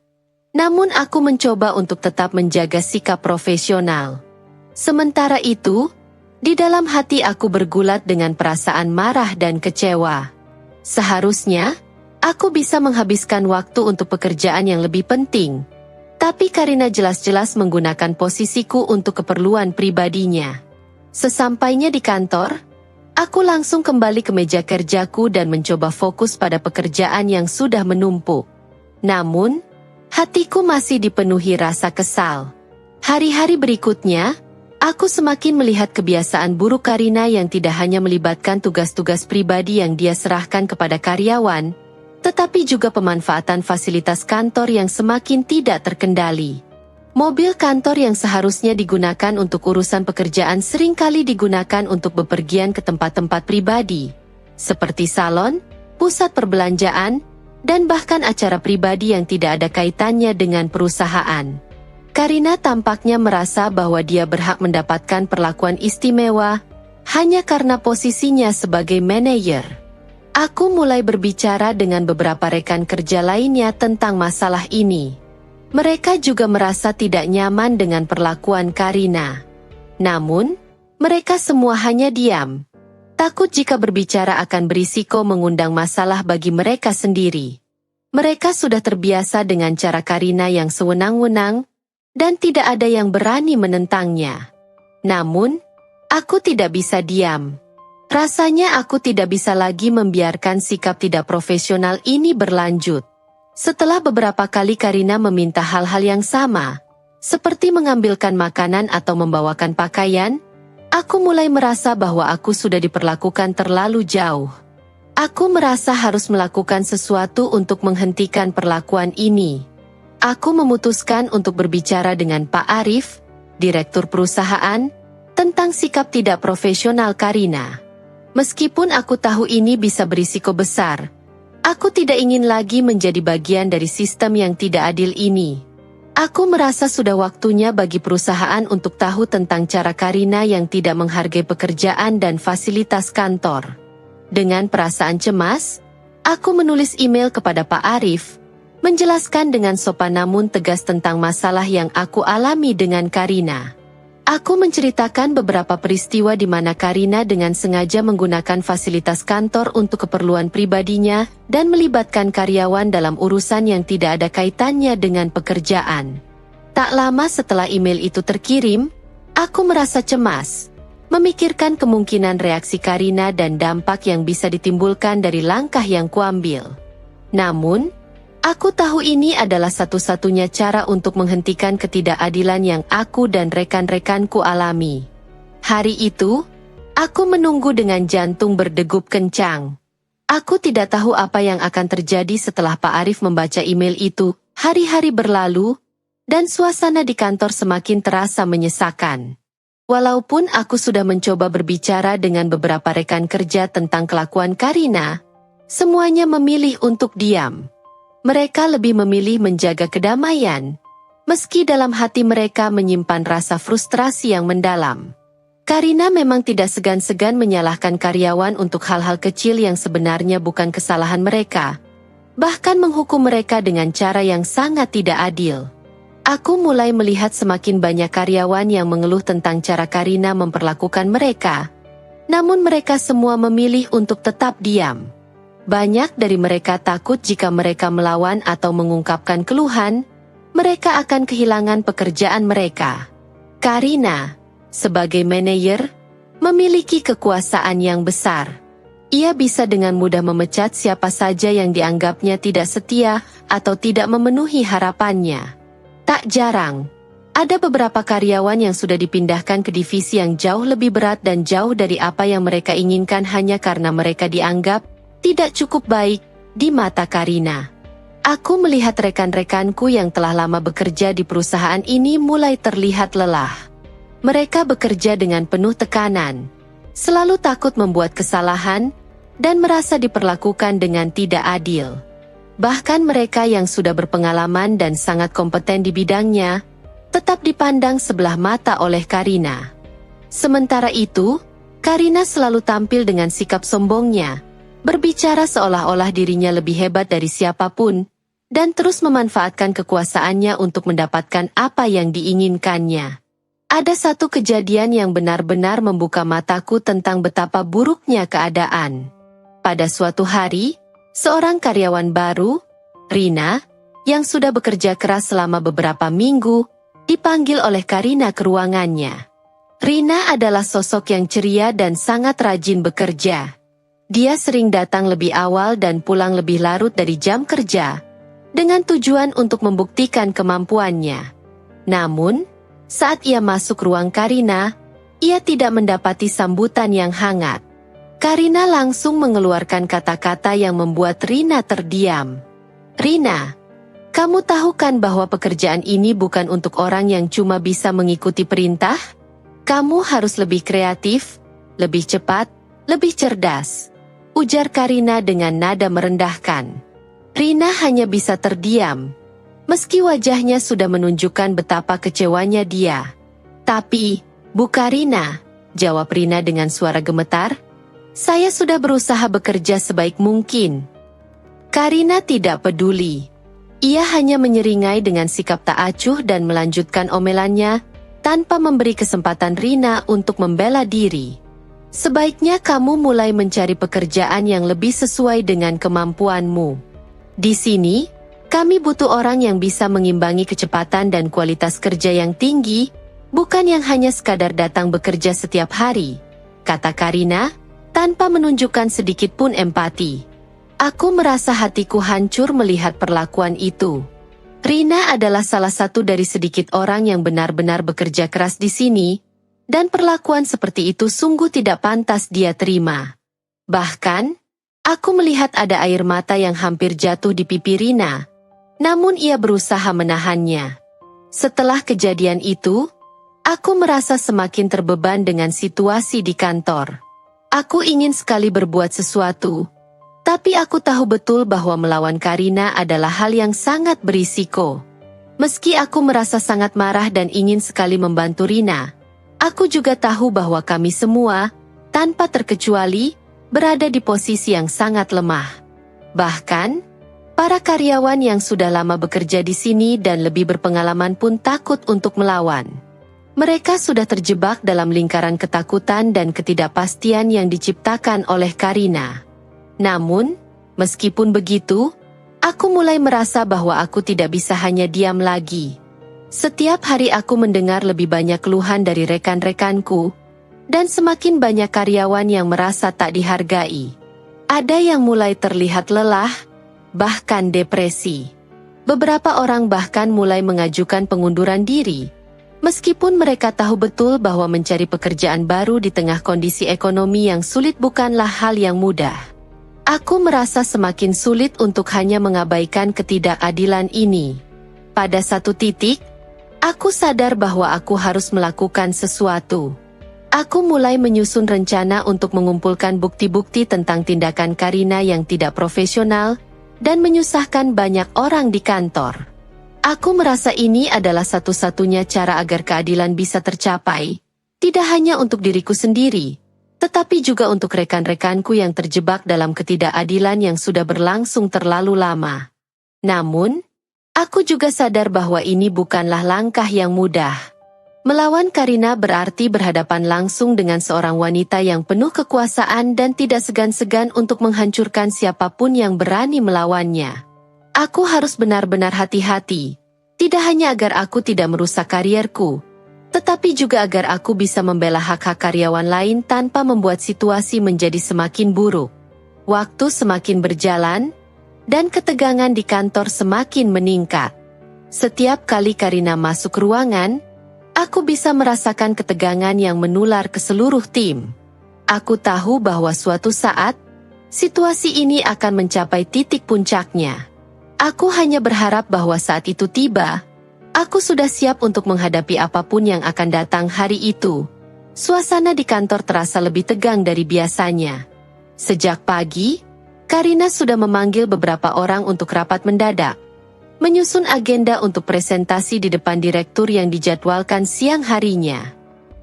[SPEAKER 1] Namun aku mencoba untuk tetap menjaga sikap profesional. Sementara itu, di dalam hati aku bergulat dengan perasaan marah dan kecewa. Seharusnya, aku bisa menghabiskan waktu untuk pekerjaan yang lebih penting. Tapi Karina jelas-jelas menggunakan posisiku untuk keperluan pribadinya. Sesampainya di kantor, aku langsung kembali ke meja kerjaku dan mencoba fokus pada pekerjaan yang sudah menumpuk. Namun, hatiku masih dipenuhi rasa kesal. Hari-hari berikutnya, aku semakin melihat kebiasaan buruk Karina yang tidak hanya melibatkan tugas-tugas pribadi yang dia serahkan kepada karyawan, tetapi juga pemanfaatan fasilitas kantor yang semakin tidak terkendali. Mobil kantor yang seharusnya digunakan untuk urusan pekerjaan seringkali digunakan untuk bepergian ke tempat-tempat pribadi, seperti salon, pusat perbelanjaan, dan bahkan acara pribadi yang tidak ada kaitannya dengan perusahaan. Karina tampaknya merasa bahwa dia berhak mendapatkan perlakuan istimewa hanya karena posisinya sebagai manajer. Aku mulai berbicara dengan beberapa rekan kerja lainnya tentang masalah ini. Mereka juga merasa tidak nyaman dengan perlakuan Karina. Namun, mereka semua hanya diam. Takut jika berbicara akan berisiko mengundang masalah bagi mereka sendiri. Mereka sudah terbiasa dengan cara Karina yang sewenang-wenang, dan tidak ada yang berani menentangnya. Namun, aku tidak bisa diam. Rasanya aku tidak bisa lagi membiarkan sikap tidak profesional ini berlanjut. Setelah beberapa kali Karina meminta hal-hal yang sama, seperti mengambilkan makanan atau membawakan pakaian, aku mulai merasa bahwa aku sudah diperlakukan terlalu jauh. Aku merasa harus melakukan sesuatu untuk menghentikan perlakuan ini. Aku memutuskan untuk berbicara dengan Pak Arif, direktur perusahaan, tentang sikap tidak profesional Karina. Meskipun aku tahu ini bisa berisiko besar, aku tidak ingin lagi menjadi bagian dari sistem yang tidak adil ini. Aku merasa sudah waktunya bagi perusahaan untuk tahu tentang cara Karina yang tidak menghargai pekerjaan dan fasilitas kantor. Dengan perasaan cemas, aku menulis email kepada Pak Arif, menjelaskan dengan sopan namun tegas tentang masalah yang aku alami dengan Karina. Aku menceritakan beberapa peristiwa di mana Karina dengan sengaja menggunakan fasilitas kantor untuk keperluan pribadinya dan melibatkan karyawan dalam urusan yang tidak ada kaitannya dengan pekerjaan. Tak lama setelah email itu terkirim, aku merasa cemas, memikirkan kemungkinan reaksi Karina dan dampak yang bisa ditimbulkan dari langkah yang kuambil. Namun, aku tahu ini adalah satu-satunya cara untuk menghentikan ketidakadilan yang aku dan rekan-rekanku alami. Hari itu, aku menunggu dengan jantung berdegup kencang. Aku tidak tahu apa yang akan terjadi setelah Pak Arif membaca email itu. Hari-hari berlalu, dan suasana di kantor semakin terasa menyesakan. Walaupun aku sudah mencoba berbicara dengan beberapa rekan kerja tentang kelakuan Karina, semuanya memilih untuk diam. Mereka lebih memilih menjaga kedamaian, meski dalam hati mereka menyimpan rasa frustrasi yang mendalam. Karina memang tidak segan-segan menyalahkan karyawan untuk hal-hal kecil yang sebenarnya bukan kesalahan mereka, bahkan menghukum mereka dengan cara yang sangat tidak adil. Aku mulai melihat semakin banyak karyawan yang mengeluh tentang cara Karina memperlakukan mereka, namun mereka semua memilih untuk tetap diam. Banyak dari mereka takut jika mereka melawan atau mengungkapkan keluhan, mereka akan kehilangan pekerjaan mereka. Karina, sebagai manajer, memiliki kekuasaan yang besar. Ia bisa dengan mudah memecat siapa saja yang dianggapnya tidak setia atau tidak memenuhi harapannya. Tak jarang, ada beberapa karyawan yang sudah dipindahkan ke divisi yang jauh lebih berat dan jauh dari apa yang mereka inginkan hanya karena mereka dianggap tidak cukup baik di mata Karina. Aku melihat rekan-rekanku yang telah lama bekerja di perusahaan ini mulai terlihat lelah. Mereka bekerja dengan penuh tekanan, selalu takut membuat kesalahan, dan merasa diperlakukan dengan tidak adil. Bahkan mereka yang sudah berpengalaman dan sangat kompeten di bidangnya, tetap dipandang sebelah mata oleh Karina. Sementara itu, Karina selalu tampil dengan sikap sombongnya, berbicara seolah-olah dirinya lebih hebat dari siapapun, dan terus memanfaatkan kekuasaannya untuk mendapatkan apa yang diinginkannya. Ada satu kejadian yang benar-benar membuka mataku tentang betapa buruknya keadaan. Pada suatu hari, seorang karyawan baru, Rina, yang sudah bekerja keras selama beberapa minggu, dipanggil oleh Karina ke ruangannya. Rina adalah sosok yang ceria dan sangat rajin bekerja. Dia sering datang lebih awal dan pulang lebih larut dari jam kerja, dengan tujuan untuk membuktikan kemampuannya. Namun, saat ia masuk ruang Karina, ia tidak mendapati sambutan yang hangat. Karina langsung mengeluarkan kata-kata yang membuat Rina terdiam. "Rina, kamu tahu kan bahwa pekerjaan ini bukan untuk orang yang cuma bisa mengikuti perintah? Kamu harus lebih kreatif, lebih cepat, lebih cerdas," ujar Karina dengan nada merendahkan. Rina hanya bisa terdiam, meski wajahnya sudah menunjukkan betapa kecewanya dia. "Tapi, Bu Karina," jawab Rina dengan suara gemetar, "saya sudah berusaha bekerja sebaik mungkin." Karina tidak peduli. Ia hanya menyeringai dengan sikap tak acuh dan melanjutkan omelannya, tanpa memberi kesempatan Rina untuk membela diri. "Sebaiknya kamu mulai mencari pekerjaan yang lebih sesuai dengan kemampuanmu. Di sini, kami butuh orang yang bisa mengimbangi kecepatan dan kualitas kerja yang tinggi, bukan yang hanya sekadar datang bekerja setiap hari," kata Karina, tanpa menunjukkan sedikit pun empati. Aku merasa hatiku hancur melihat perlakuan itu. Rina adalah salah satu dari sedikit orang yang benar-benar bekerja keras di sini, dan perlakuan seperti itu sungguh tidak pantas dia terima. Bahkan, aku melihat ada air mata yang hampir jatuh di pipi Rina, namun ia berusaha menahannya. Setelah kejadian itu, aku merasa semakin terbeban dengan situasi di kantor. Aku ingin sekali berbuat sesuatu, tapi aku tahu betul bahwa melawan Karina adalah hal yang sangat berisiko. Meski aku merasa sangat marah dan ingin sekali membantu Rina, aku juga tahu bahwa kami semua, tanpa terkecuali, berada di posisi yang sangat lemah. Bahkan, para karyawan yang sudah lama bekerja di sini dan lebih berpengalaman pun takut untuk melawan. Mereka sudah terjebak dalam lingkaran ketakutan dan ketidakpastian yang diciptakan oleh Karina. Namun, meskipun begitu, aku mulai merasa bahwa aku tidak bisa hanya diam lagi. Setiap hari aku mendengar lebih banyak keluhan dari rekan-rekanku, dan semakin banyak karyawan yang merasa tak dihargai. Ada yang mulai terlihat lelah, bahkan depresi. Beberapa orang bahkan mulai mengajukan pengunduran diri, meskipun mereka tahu betul bahwa mencari pekerjaan baru di tengah kondisi ekonomi yang sulit bukanlah hal yang mudah. Aku merasa semakin sulit untuk hanya mengabaikan ketidakadilan ini. Pada satu titik, aku sadar bahwa aku harus melakukan sesuatu. Aku mulai menyusun rencana untuk mengumpulkan bukti-bukti tentang tindakan Karina yang tidak profesional dan menyusahkan banyak orang di kantor. Aku merasa ini adalah satu-satunya cara agar keadilan bisa tercapai, tidak hanya untuk diriku sendiri, tetapi juga untuk rekan-rekanku yang terjebak dalam ketidakadilan yang sudah berlangsung terlalu lama. Namun, aku juga sadar bahwa ini bukanlah langkah yang mudah. Melawan Karina berarti berhadapan langsung dengan seorang wanita yang penuh kekuasaan dan tidak segan-segan untuk menghancurkan siapapun yang berani melawannya. Aku harus benar-benar hati-hati, tidak hanya agar aku tidak merusak karierku, tetapi juga agar aku bisa membela hak-hak karyawan lain tanpa membuat situasi menjadi semakin buruk. Waktu semakin berjalan, dan ketegangan di kantor semakin meningkat. Setiap kali Karina masuk ruangan, aku bisa merasakan ketegangan yang menular ke seluruh tim. Aku tahu bahwa suatu saat, situasi ini akan mencapai titik puncaknya. Aku hanya berharap bahwa saat itu tiba, aku sudah siap untuk menghadapi apapun yang akan datang hari itu. Suasana di kantor terasa lebih tegang dari biasanya. Sejak pagi, Karina sudah memanggil beberapa orang untuk rapat mendadak, menyusun agenda untuk presentasi di depan direktur yang dijadwalkan siang harinya.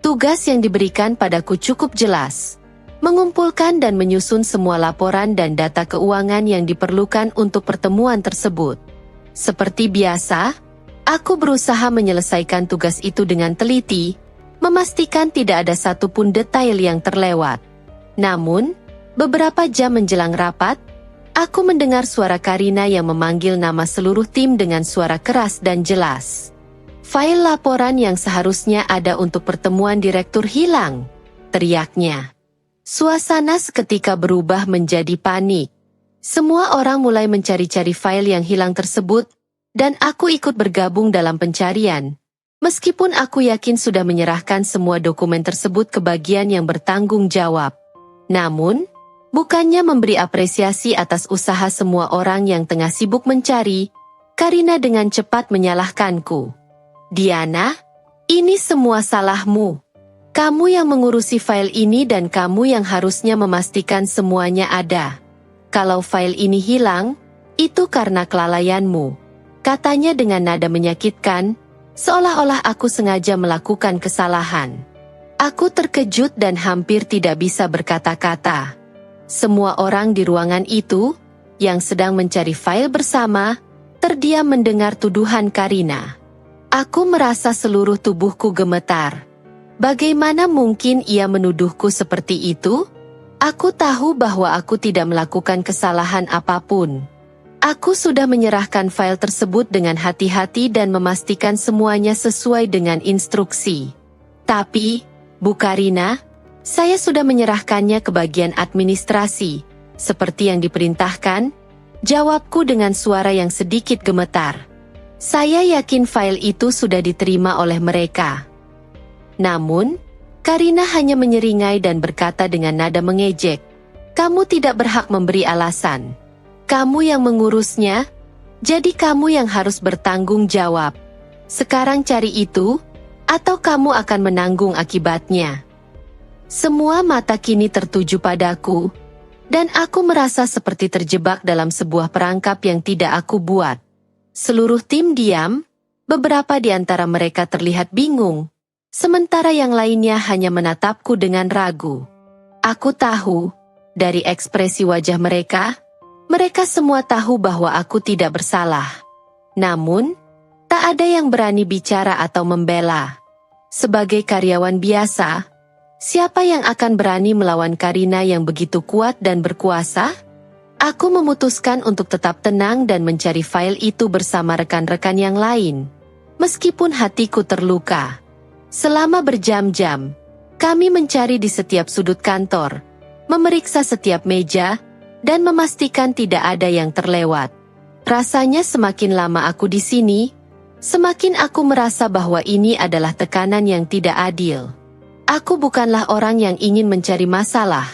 [SPEAKER 1] Tugas yang diberikan padaku cukup jelas. Mengumpulkan dan menyusun semua laporan dan data keuangan yang diperlukan untuk pertemuan tersebut. Seperti biasa, aku berusaha menyelesaikan tugas itu dengan teliti, memastikan tidak ada satupun detail yang terlewat. Namun, beberapa jam menjelang rapat, aku mendengar suara Karina yang memanggil nama seluruh tim dengan suara keras dan jelas. File laporan yang seharusnya ada untuk pertemuan direktur hilang, teriaknya. Suasana seketika berubah menjadi panik. Semua orang mulai mencari-cari file yang hilang tersebut, dan aku ikut bergabung dalam pencarian. Meskipun aku yakin sudah menyerahkan semua dokumen tersebut ke bagian yang bertanggung jawab. Namun, bukannya memberi apresiasi atas usaha semua orang yang tengah sibuk mencari, Karina dengan cepat menyalahkanku. Diana, ini semua salahmu. Kamu yang mengurusi file ini dan kamu yang harusnya memastikan semuanya ada. Kalau file ini hilang, itu karena kelalaianmu. Katanya dengan nada menyakitkan, seolah-olah aku sengaja melakukan kesalahan. Aku terkejut dan hampir tidak bisa berkata-kata. Semua orang di ruangan itu, yang sedang mencari file bersama, terdiam mendengar tuduhan Karina. Aku merasa seluruh tubuhku gemetar. Bagaimana mungkin ia menuduhku seperti itu? Aku tahu bahwa aku tidak melakukan kesalahan apapun. Aku sudah menyerahkan file tersebut dengan hati-hati dan memastikan semuanya sesuai dengan instruksi. Tapi, Bu Karina, saya sudah menyerahkannya ke bagian administrasi, seperti yang diperintahkan, jawabku dengan suara yang sedikit gemetar. Saya yakin file itu sudah diterima oleh mereka. Namun, Karina hanya menyeringai dan berkata dengan nada mengejek, "Kamu tidak berhak memberi alasan. Kamu yang mengurusnya, jadi kamu yang harus bertanggung jawab. Sekarang cari itu, atau kamu akan menanggung akibatnya." Semua mata kini tertuju padaku, dan aku merasa seperti terjebak dalam sebuah perangkap yang tidak aku buat. Seluruh tim diam, beberapa di antara mereka terlihat bingung, sementara yang lainnya hanya menatapku dengan ragu. Aku tahu, dari ekspresi wajah mereka, mereka semua tahu bahwa aku tidak bersalah. Namun, tak ada yang berani bicara atau membela. Sebagai karyawan biasa, siapa yang akan berani melawan Karina yang begitu kuat dan berkuasa? Aku memutuskan untuk tetap tenang dan mencari file itu bersama rekan-rekan yang lain. Meskipun hatiku terluka. Selama berjam-jam, kami mencari di setiap sudut kantor, memeriksa setiap meja, dan memastikan tidak ada yang terlewat. Rasanya semakin lama aku di sini, semakin aku merasa bahwa ini adalah tekanan yang tidak adil. Aku bukanlah orang yang ingin mencari masalah.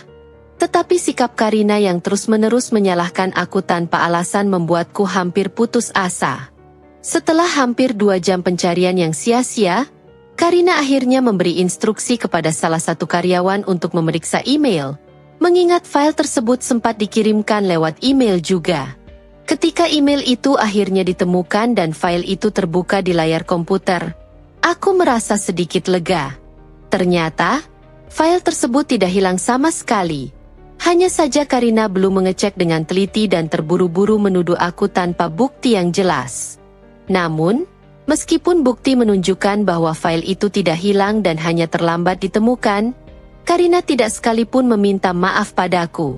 [SPEAKER 1] Tetapi sikap Karina yang terus-menerus menyalahkan aku tanpa alasan membuatku hampir putus asa. Setelah hampir 2 jam pencarian yang sia-sia, Karina akhirnya memberi instruksi kepada salah satu karyawan untuk memeriksa email, mengingat file tersebut sempat dikirimkan lewat email juga. Ketika email itu akhirnya ditemukan dan file itu terbuka di layar komputer, aku merasa sedikit lega. Ternyata, file tersebut tidak hilang sama sekali. Hanya saja Karina belum mengecek dengan teliti dan terburu-buru menuduh aku tanpa bukti yang jelas. Namun, meskipun bukti menunjukkan bahwa file itu tidak hilang dan hanya terlambat ditemukan, Karina tidak sekalipun meminta maaf padaku.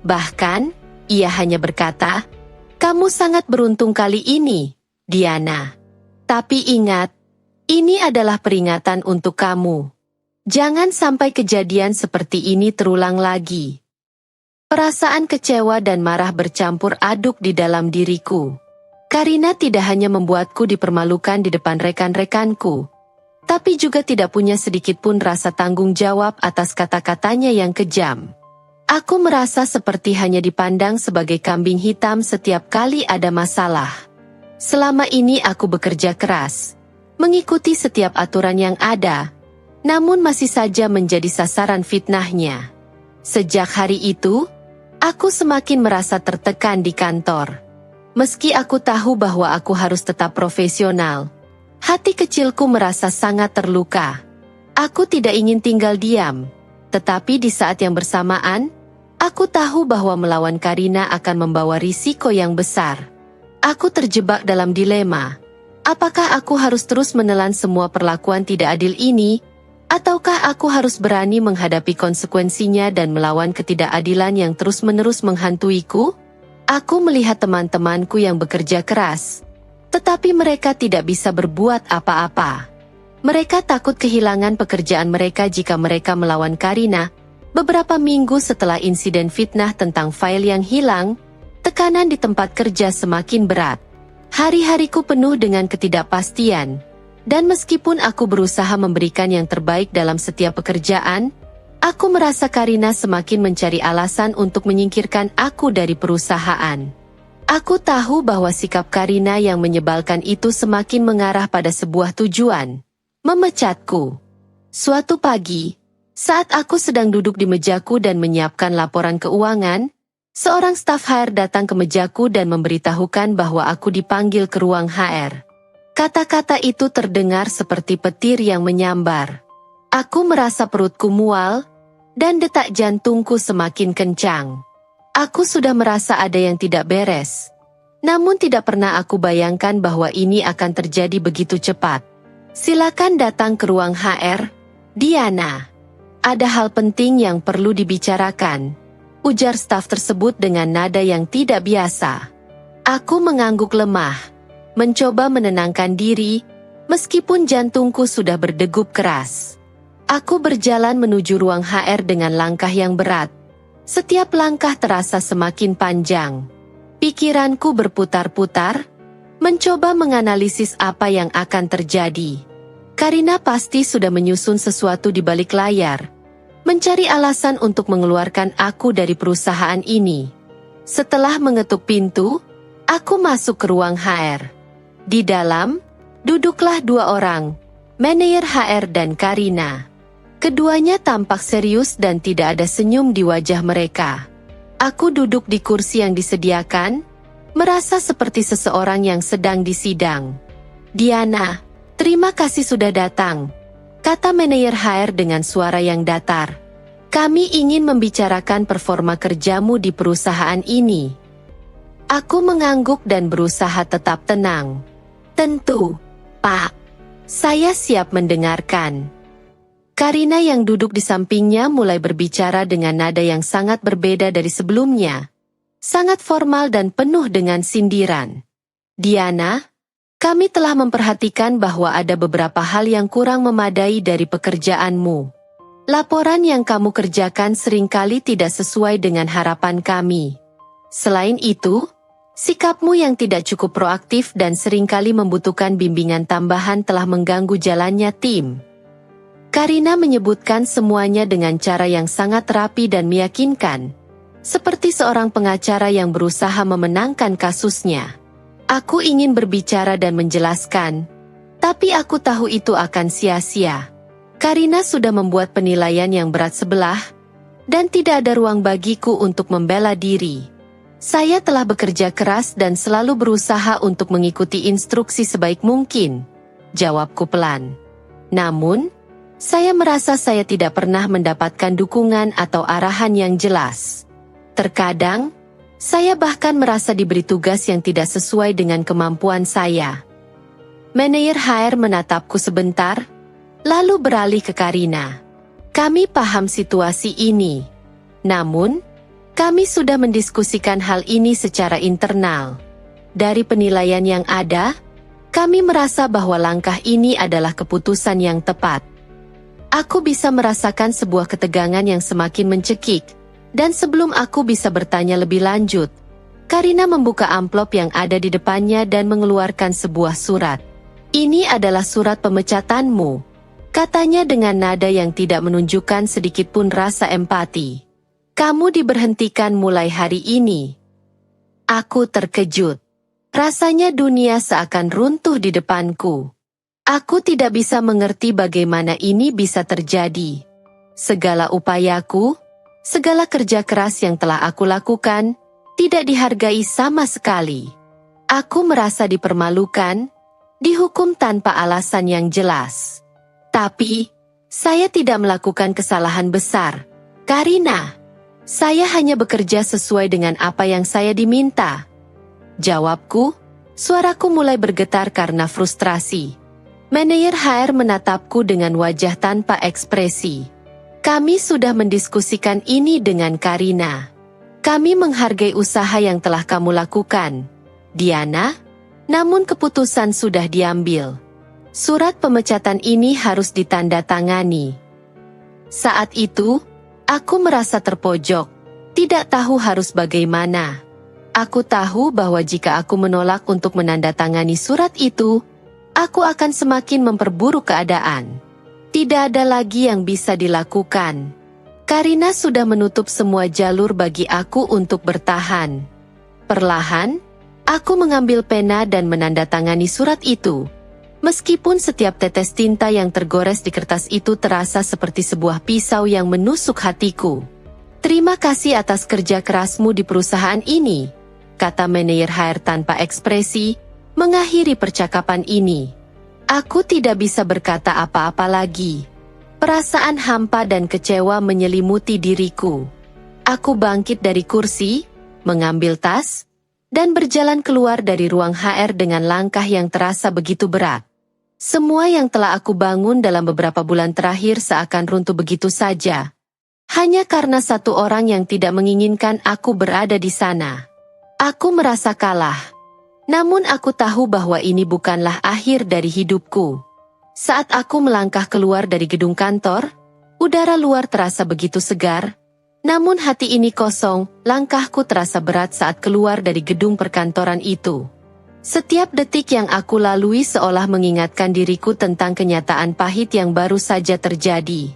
[SPEAKER 1] Bahkan, ia hanya berkata, "Kamu sangat beruntung kali ini, Diana. Tapi ingat, ini adalah peringatan untuk kamu. Jangan sampai kejadian seperti ini terulang lagi." Perasaan kecewa dan marah bercampur aduk di dalam diriku. Karina tidak hanya membuatku dipermalukan di depan rekan-rekanku, tapi juga tidak punya sedikit pun rasa tanggung jawab atas kata-katanya yang kejam. Aku merasa seperti hanya dipandang sebagai kambing hitam setiap kali ada masalah. Selama ini aku bekerja keras, mengikuti setiap aturan yang ada, namun masih saja menjadi sasaran fitnahnya. Sejak hari itu, aku semakin merasa tertekan di kantor. Meski aku tahu bahwa aku harus tetap profesional, hati kecilku merasa sangat terluka. Aku tidak ingin tinggal diam. Tetapi di saat yang bersamaan, aku tahu bahwa melawan Karina akan membawa risiko yang besar. Aku terjebak dalam dilema. Apakah aku harus terus menelan semua perlakuan tidak adil ini? Ataukah aku harus berani menghadapi konsekuensinya dan melawan ketidakadilan yang terus-menerus menghantuiku? Aku melihat teman-temanku yang bekerja keras, tetapi mereka tidak bisa berbuat apa-apa. Mereka takut kehilangan pekerjaan mereka jika mereka melawan Karina. Beberapa minggu setelah insiden fitnah tentang file yang hilang, tekanan di tempat kerja semakin berat. Hari-hariku penuh dengan ketidakpastian. Dan meskipun aku berusaha memberikan yang terbaik dalam setiap pekerjaan, aku merasa Karina semakin mencari alasan untuk menyingkirkan aku dari perusahaan. Aku tahu bahwa sikap Karina yang menyebalkan itu semakin mengarah pada sebuah tujuan, memecatku. Suatu pagi, saat aku sedang duduk di mejaku dan menyiapkan laporan keuangan, seorang staf HR datang ke mejaku dan memberitahukan bahwa aku dipanggil ke ruang HR. Kata-kata itu terdengar seperti petir yang menyambar. Aku merasa perutku mual, dan detak jantungku semakin kencang. Aku sudah merasa ada yang tidak beres. Namun tidak pernah aku bayangkan bahwa ini akan terjadi begitu cepat. Silakan datang ke ruang HR, Diana. Ada hal penting yang perlu dibicarakan, ujar staf tersebut dengan nada yang tidak biasa. Aku mengangguk lemah, mencoba menenangkan diri, meskipun jantungku sudah berdegup keras. Aku berjalan menuju ruang HR dengan langkah yang berat. Setiap langkah terasa semakin panjang. Pikiranku berputar-putar, mencoba menganalisis apa yang akan terjadi. Karina pasti sudah menyusun sesuatu di balik layar, mencari alasan untuk mengeluarkan aku dari perusahaan ini. Setelah mengetuk pintu, aku masuk ke ruang HR. Di dalam, duduklah dua orang, manajer HR dan Karina. Keduanya tampak serius dan tidak ada senyum di wajah mereka. Aku duduk di kursi yang disediakan, merasa seperti seseorang yang sedang disidang. Diana, terima kasih sudah datang, kata manajer HR dengan suara yang datar. Kami ingin membicarakan performa kerjamu di perusahaan ini. Aku mengangguk dan berusaha tetap tenang. Tentu, Pak. Saya siap mendengarkan. Karina yang duduk di sampingnya mulai berbicara dengan nada yang sangat berbeda dari sebelumnya. Sangat formal dan penuh dengan sindiran. Diana, kami telah memperhatikan bahwa ada beberapa hal yang kurang memadai dari pekerjaanmu. Laporan yang kamu kerjakan seringkali tidak sesuai dengan harapan kami. Selain itu, sikapmu yang tidak cukup proaktif dan seringkali membutuhkan bimbingan tambahan telah mengganggu jalannya tim. Karina menyebutkan semuanya dengan cara yang sangat rapi dan meyakinkan, seperti seorang pengacara yang berusaha memenangkan kasusnya. Aku ingin berbicara dan menjelaskan, tapi aku tahu itu akan sia-sia. Karina sudah membuat penilaian yang berat sebelah, dan tidak ada ruang bagiku untuk membela diri. Saya telah bekerja keras dan selalu berusaha untuk mengikuti instruksi sebaik mungkin, jawabku pelan. Namun, saya merasa saya tidak pernah mendapatkan dukungan atau arahan yang jelas. Terkadang, saya bahkan merasa diberi tugas yang tidak sesuai dengan kemampuan saya. Manajer HR menatapku sebentar, lalu beralih ke Karina. Kami paham situasi ini. Namun, kami sudah mendiskusikan hal ini secara internal. Dari penilaian yang ada, kami merasa bahwa langkah ini adalah keputusan yang tepat. Aku bisa merasakan sebuah ketegangan yang semakin mencekik, dan sebelum aku bisa bertanya lebih lanjut, Karina membuka amplop yang ada di depannya dan mengeluarkan sebuah surat. Ini adalah surat pemecatanmu, katanya dengan nada yang tidak menunjukkan sedikitpun rasa empati. Kamu diberhentikan mulai hari ini. Aku terkejut. Rasanya dunia seakan runtuh di depanku. Aku tidak bisa mengerti bagaimana ini bisa terjadi. Segala upayaku, segala kerja keras yang telah aku lakukan, tidak dihargai sama sekali. Aku merasa dipermalukan, dihukum tanpa alasan yang jelas. Tapi, Saya tidak melakukan kesalahan besar, Karina. Saya hanya bekerja sesuai dengan apa yang saya diminta. Jawabku, suaraku mulai bergetar karena frustrasi. Manajer HR menatapku dengan wajah tanpa ekspresi. Kami sudah mendiskusikan ini dengan Karina. Kami menghargai usaha yang telah kamu lakukan, Diana, namun keputusan sudah diambil. Surat pemecatan ini harus ditandatangani. Saat itu, aku merasa terpojok, tidak tahu harus bagaimana. Aku tahu bahwa jika aku menolak untuk menandatangani surat itu, aku akan semakin memperburuk keadaan. Tidak ada lagi yang bisa dilakukan. Karina sudah menutup semua jalur bagi aku untuk bertahan. Perlahan, aku mengambil pena dan menandatangani surat itu. Meskipun setiap tetes tinta yang tergores di kertas itu terasa seperti sebuah pisau yang menusuk hatiku. Terima kasih atas kerja kerasmu di perusahaan ini, kata manajer HR tanpa ekspresi, mengakhiri percakapan ini. Aku tidak bisa berkata apa-apa lagi. Perasaan hampa dan kecewa menyelimuti diriku. Aku bangkit dari kursi, mengambil tas, dan berjalan keluar dari ruang HR dengan langkah yang terasa begitu berat. Semua yang telah aku bangun dalam beberapa bulan terakhir seakan runtuh begitu saja. Hanya karena satu orang yang tidak menginginkan aku berada di sana. Aku merasa kalah. Namun aku tahu bahwa ini bukanlah akhir dari hidupku. Saat aku melangkah keluar dari gedung kantor, udara luar terasa begitu segar. Namun hati ini kosong, langkahku terasa berat saat keluar dari gedung perkantoran itu. Setiap detik yang aku lalui seolah mengingatkan diriku tentang kenyataan pahit yang baru saja terjadi.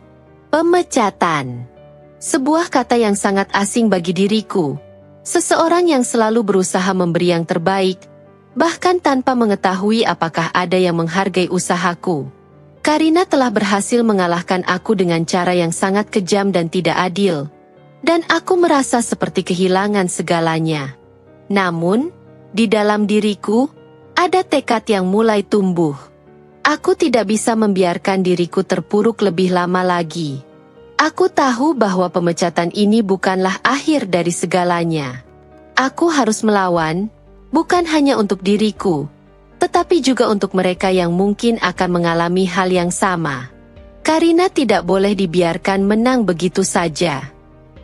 [SPEAKER 1] Pemecatan. Sebuah kata yang sangat asing bagi diriku. Seseorang yang selalu berusaha memberi yang terbaik, bahkan tanpa mengetahui apakah ada yang menghargai usahaku. Karina telah berhasil mengalahkan aku dengan cara yang sangat kejam dan tidak adil. Dan aku merasa seperti kehilangan segalanya. Namun, di dalam diriku, ada tekad yang mulai tumbuh. Aku tidak bisa membiarkan diriku terpuruk lebih lama lagi. Aku tahu bahwa pemecatan ini bukanlah akhir dari segalanya. Aku harus melawan, bukan hanya untuk diriku, tetapi juga untuk mereka yang mungkin akan mengalami hal yang sama. Karina tidak boleh dibiarkan menang begitu saja.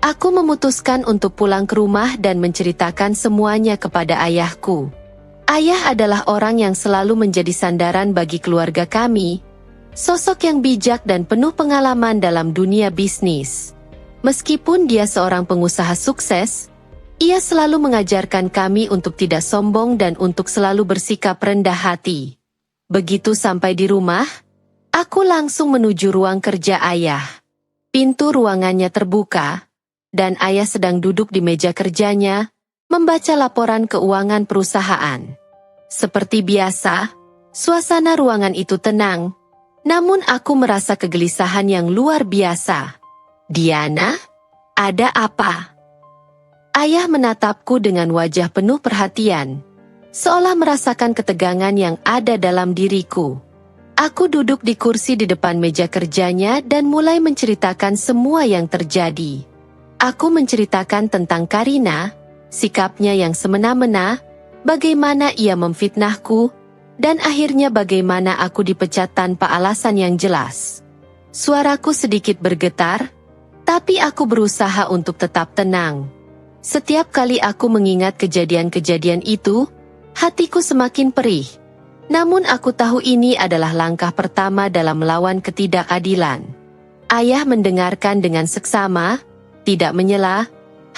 [SPEAKER 1] Aku memutuskan untuk pulang ke rumah dan menceritakan semuanya kepada ayahku. Ayah adalah orang yang selalu menjadi sandaran bagi keluarga kami, sosok yang bijak dan penuh pengalaman dalam dunia bisnis. Meskipun dia seorang pengusaha sukses, ia selalu mengajarkan kami untuk tidak sombong dan untuk selalu bersikap rendah hati. Begitu sampai di rumah, aku langsung menuju ruang kerja ayah. Pintu ruangannya terbuka, dan ayah sedang duduk di meja kerjanya, membaca laporan keuangan perusahaan. Seperti biasa, suasana ruangan itu tenang, namun aku merasa kegelisahan yang luar biasa. Diana, ada apa? Ayah menatapku dengan wajah penuh perhatian, seolah merasakan ketegangan yang ada dalam diriku. Aku duduk di kursi di depan meja kerjanya dan mulai menceritakan semua yang terjadi. Aku menceritakan tentang Karina, sikapnya yang semena-mena, bagaimana ia memfitnahku, dan akhirnya bagaimana aku dipecat tanpa alasan yang jelas. Suaraku sedikit bergetar, tapi aku berusaha untuk tetap tenang. Setiap kali aku mengingat kejadian-kejadian itu, hatiku semakin perih. Namun aku tahu ini adalah langkah pertama dalam melawan ketidakadilan. Ayah mendengarkan dengan seksama, tidak menyela,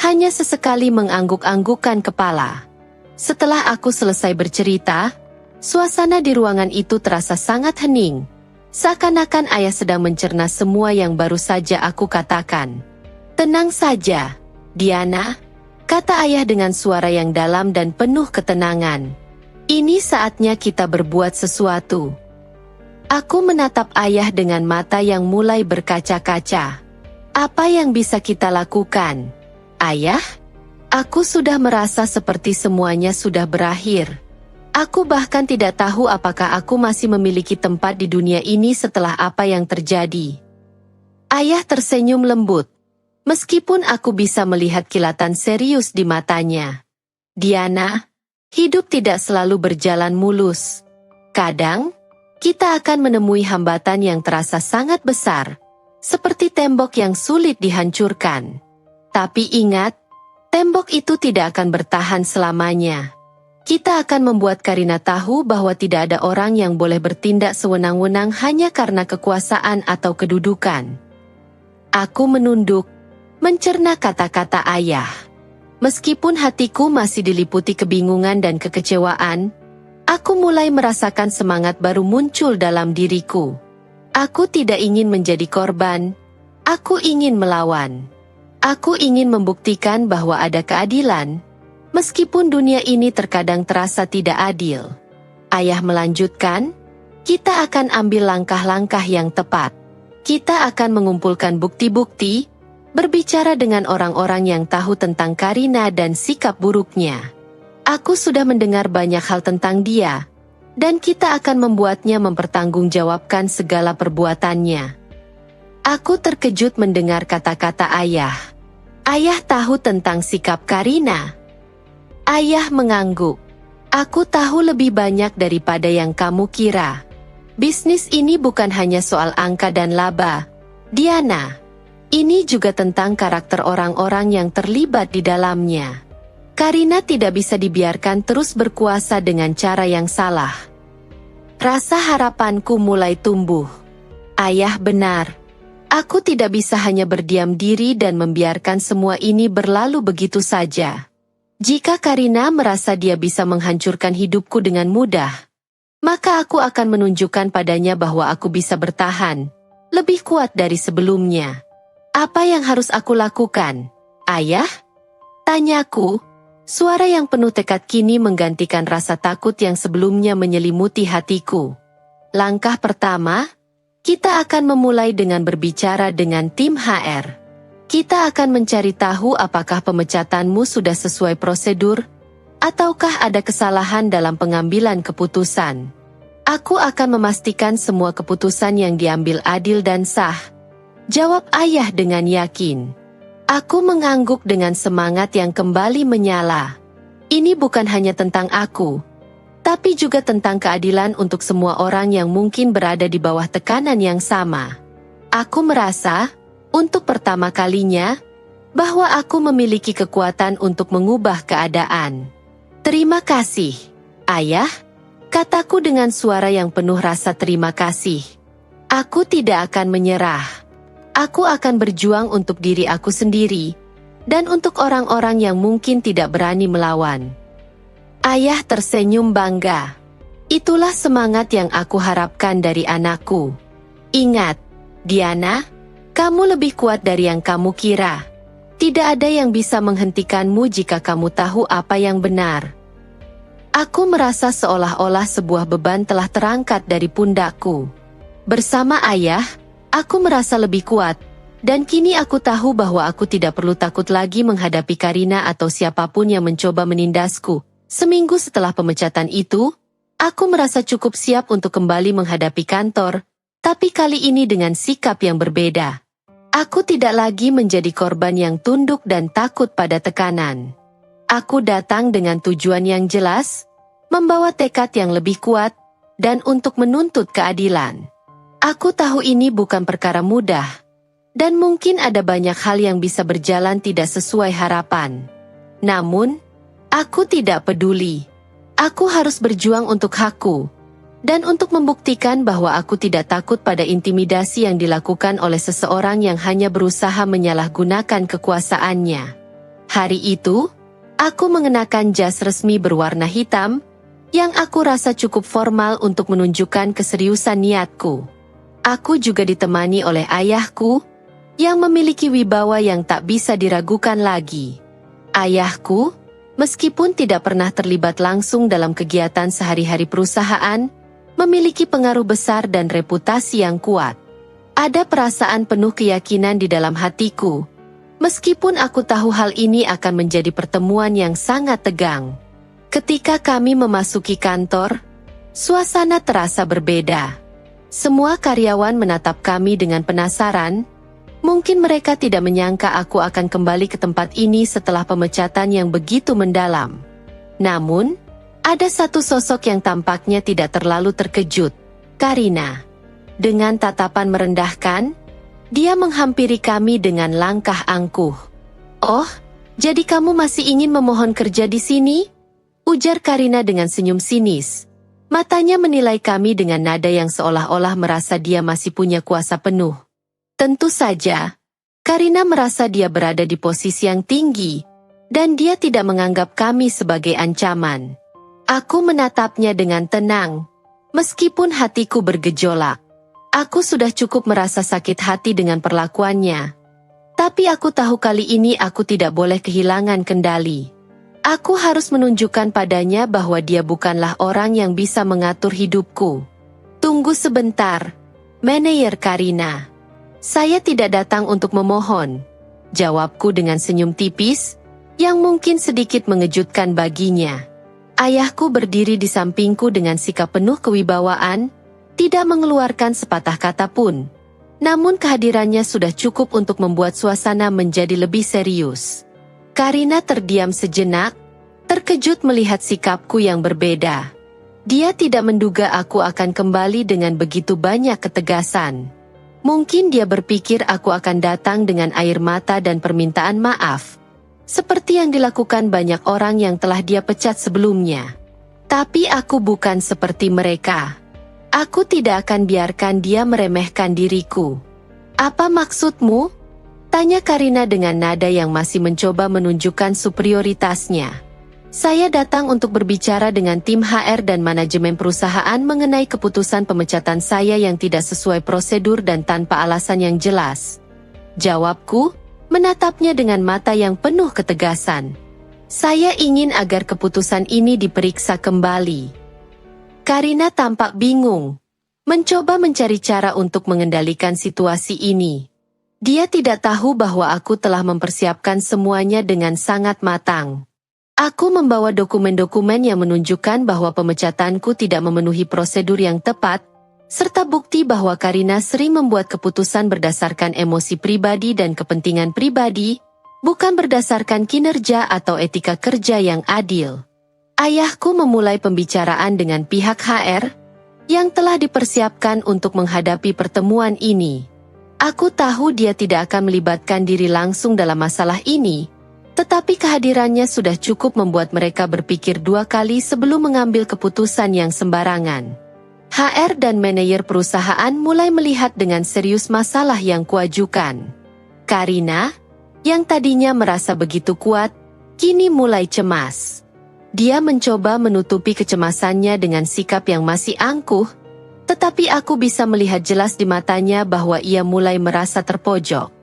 [SPEAKER 1] hanya sesekali mengangguk-anggukkan kepala. Setelah aku selesai bercerita, suasana di ruangan itu terasa sangat hening. Seakan-akan ayah sedang mencerna semua yang baru saja aku katakan. Tenang saja, Diana, kata ayah dengan suara yang dalam dan penuh ketenangan. Ini saatnya kita berbuat sesuatu. Aku menatap ayah dengan mata yang mulai berkaca-kaca. Apa yang bisa kita lakukan? Ayah? Aku sudah merasa seperti semuanya sudah berakhir. Aku bahkan tidak tahu apakah aku masih memiliki tempat di dunia ini setelah apa yang terjadi. Ayah tersenyum lembut. Meskipun aku bisa melihat kilatan serius di matanya. Diana, hidup tidak selalu berjalan mulus. Kadang, kita akan menemui hambatan yang terasa sangat besar, seperti tembok yang sulit dihancurkan. Tapi ingat, tembok itu tidak akan bertahan selamanya. Kita akan membuat Karina tahu bahwa tidak ada orang yang boleh bertindak sewenang-wenang hanya karena kekuasaan atau kedudukan. Aku menunduk, mencerna kata-kata ayah. Meskipun hatiku masih diliputi kebingungan dan kekecewaan, aku mulai merasakan semangat baru muncul dalam diriku. Aku tidak ingin menjadi korban, aku ingin melawan. Aku ingin membuktikan bahwa ada keadilan, meskipun dunia ini terkadang terasa tidak adil. Ayah melanjutkan, kita akan ambil langkah-langkah yang tepat. Kita akan mengumpulkan bukti-bukti, berbicara dengan orang-orang yang tahu tentang Karina dan sikap buruknya. Aku sudah mendengar banyak hal tentang dia, dan kita akan membuatnya mempertanggungjawabkan segala perbuatannya. Aku terkejut mendengar kata-kata ayah. Ayah tahu tentang sikap Karina. Ayah mengangguk. Aku tahu lebih banyak daripada yang kamu kira. Bisnis ini bukan hanya soal angka dan laba, Diana. Ini juga tentang karakter orang-orang yang terlibat di dalamnya. Karina tidak bisa dibiarkan terus berkuasa dengan cara yang salah. Rasa harapanku mulai tumbuh. Ayah benar. Aku tidak bisa hanya berdiam diri dan membiarkan semua ini berlalu begitu saja. Jika Karina merasa dia bisa menghancurkan hidupku dengan mudah, maka aku akan menunjukkan padanya bahwa aku bisa bertahan, lebih kuat dari sebelumnya. Apa yang harus aku lakukan, Ayah? Tanyaku, suara yang penuh tekad kini menggantikan rasa takut yang sebelumnya menyelimuti hatiku. Langkah pertama, kita akan memulai dengan berbicara dengan tim HR. Kita akan mencari tahu apakah pemecatanmu sudah sesuai prosedur, ataukah ada kesalahan dalam pengambilan keputusan. Aku akan memastikan semua keputusan yang diambil adil dan sah. Jawab ayah dengan yakin. Aku mengangguk dengan semangat yang kembali menyala. Ini bukan hanya tentang aku, tapi juga tentang keadilan untuk semua orang yang mungkin berada di bawah tekanan yang sama. Aku merasa, untuk pertama kalinya, bahwa aku memiliki kekuatan untuk mengubah keadaan. Terima kasih, Ayah, kataku dengan suara yang penuh rasa terima kasih. Aku tidak akan menyerah. Aku akan berjuang untuk diri aku sendiri, dan untuk orang-orang yang mungkin tidak berani melawan. Ayah tersenyum bangga. Itulah semangat yang aku harapkan dari anakku. Ingat, Diana, kamu lebih kuat dari yang kamu kira. Tidak ada yang bisa menghentikanmu jika kamu tahu apa yang benar. Aku merasa seolah-olah sebuah beban telah terangkat dari pundakku. Bersama ayah, aku merasa lebih kuat, dan kini aku tahu bahwa aku tidak perlu takut lagi menghadapi Karina atau siapapun yang mencoba menindasku. Seminggu setelah pemecatan itu, aku merasa cukup siap untuk kembali menghadapi kantor, tapi kali ini dengan sikap yang berbeda. Aku tidak lagi menjadi korban yang tunduk dan takut pada tekanan. Aku datang dengan tujuan yang jelas, membawa tekad yang lebih kuat, dan untuk menuntut keadilan. Aku tahu ini bukan perkara mudah, dan mungkin ada banyak hal yang bisa berjalan tidak sesuai harapan. Namun, aku tidak peduli. Aku harus berjuang untuk hakku, dan untuk membuktikan bahwa aku tidak takut pada intimidasi yang dilakukan oleh seseorang yang hanya berusaha menyalahgunakan kekuasaannya. Hari itu, aku mengenakan jas resmi berwarna hitam, yang aku rasa cukup formal untuk menunjukkan keseriusan niatku. Aku juga ditemani oleh ayahku, yang memiliki wibawa yang tak bisa diragukan lagi. Ayahku, meskipun tidak pernah terlibat langsung dalam kegiatan sehari-hari perusahaan, memiliki pengaruh besar dan reputasi yang kuat. Ada perasaan penuh keyakinan di dalam hatiku, meskipun aku tahu hal ini akan menjadi pertemuan yang sangat tegang. Ketika kami memasuki kantor, suasana terasa berbeda. Semua karyawan menatap kami dengan penasaran, Mungkin mereka tidak menyangka aku akan kembali ke tempat ini setelah pemecatan yang begitu mendalam. Namun, ada satu sosok yang tampaknya tidak terlalu terkejut. Karina. Dengan tatapan merendahkan, dia menghampiri kami dengan langkah angkuh. "Oh, jadi kamu masih ingin memohon kerja di sini?" ujar Karina dengan senyum sinis. Matanya menilai kami dengan nada yang seolah-olah merasa dia masih punya kuasa penuh. Tentu saja, Karina merasa dia berada di posisi yang tinggi, dan dia tidak menganggap kami sebagai ancaman. Aku menatapnya dengan tenang, meskipun hatiku bergejolak. Aku sudah cukup merasa sakit hati dengan perlakuannya. Tapi aku tahu kali ini aku tidak boleh kehilangan kendali. Aku harus menunjukkan padanya bahwa dia bukanlah orang yang bisa mengatur hidupku. "Tunggu sebentar, Manajer Karina. Saya tidak datang untuk memohon," jawabku dengan senyum tipis, yang mungkin sedikit mengejutkan baginya. Ayahku berdiri di sampingku dengan sikap penuh kewibawaan, tidak mengeluarkan sepatah kata pun. Namun kehadirannya sudah cukup untuk membuat suasana menjadi lebih serius. Karina terdiam sejenak, terkejut melihat sikapku yang berbeda. Dia tidak menduga aku akan kembali dengan begitu banyak ketegasan. Mungkin dia berpikir aku akan datang dengan air mata dan permintaan maaf, seperti yang dilakukan banyak orang yang telah dia pecat sebelumnya. Tapi aku bukan seperti mereka. Aku tidak akan biarkan dia meremehkan diriku. "Apa maksudmu?" tanya Karina dengan nada yang masih mencoba menunjukkan superioritasnya. "Saya datang untuk berbicara dengan tim HR dan manajemen perusahaan mengenai keputusan pemecatan saya yang tidak sesuai prosedur dan tanpa alasan yang jelas," jawabku, menatapnya dengan mata yang penuh ketegasan. "Saya ingin agar keputusan ini diperiksa kembali." Karina tampak bingung, mencoba mencari cara untuk mengendalikan situasi ini. Dia tidak tahu bahwa aku telah mempersiapkan semuanya dengan sangat matang. Aku membawa dokumen-dokumen yang menunjukkan bahwa pemecatanku tidak memenuhi prosedur yang tepat, serta bukti bahwa Karina sering membuat keputusan berdasarkan emosi pribadi dan kepentingan pribadi, bukan berdasarkan kinerja atau etika kerja yang adil. Ayahku memulai pembicaraan dengan pihak HR, yang telah dipersiapkan untuk menghadapi pertemuan ini. Aku tahu dia tidak akan melibatkan diri langsung dalam masalah ini, tetapi kehadirannya sudah cukup membuat mereka berpikir dua kali sebelum mengambil keputusan yang sembarangan. HR dan manajer perusahaan mulai melihat dengan serius masalah yang kuajukan. Karina, yang tadinya merasa begitu kuat, kini mulai cemas. Dia mencoba menutupi kecemasannya dengan sikap yang masih angkuh, tetapi aku bisa melihat jelas di matanya bahwa ia mulai merasa terpojok.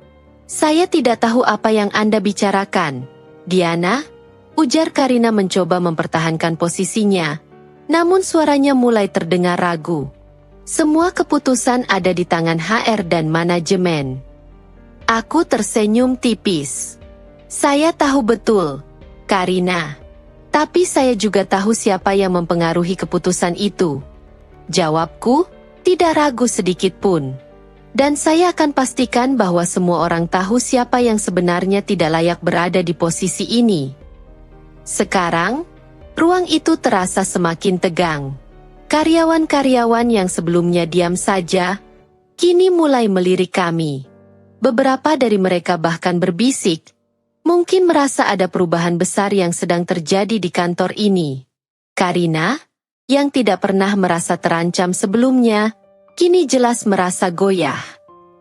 [SPEAKER 1] "Saya tidak tahu apa yang Anda bicarakan, Diana," ujar Karina mencoba mempertahankan posisinya, namun suaranya mulai terdengar ragu. "Semua keputusan ada di tangan HR dan manajemen." Aku tersenyum tipis. "Saya tahu betul, Karina. Tapi saya juga tahu siapa yang mempengaruhi keputusan itu," jawabku, tidak ragu sedikit pun. "Dan saya akan pastikan bahwa semua orang tahu siapa yang sebenarnya tidak layak berada di posisi ini." Sekarang, ruang itu terasa semakin tegang. Karyawan-karyawan yang sebelumnya diam saja, kini mulai melirik kami. Beberapa dari mereka bahkan berbisik, mungkin merasa ada perubahan besar yang sedang terjadi di kantor ini. Karina, yang tidak pernah merasa terancam sebelumnya, kini jelas merasa goyah.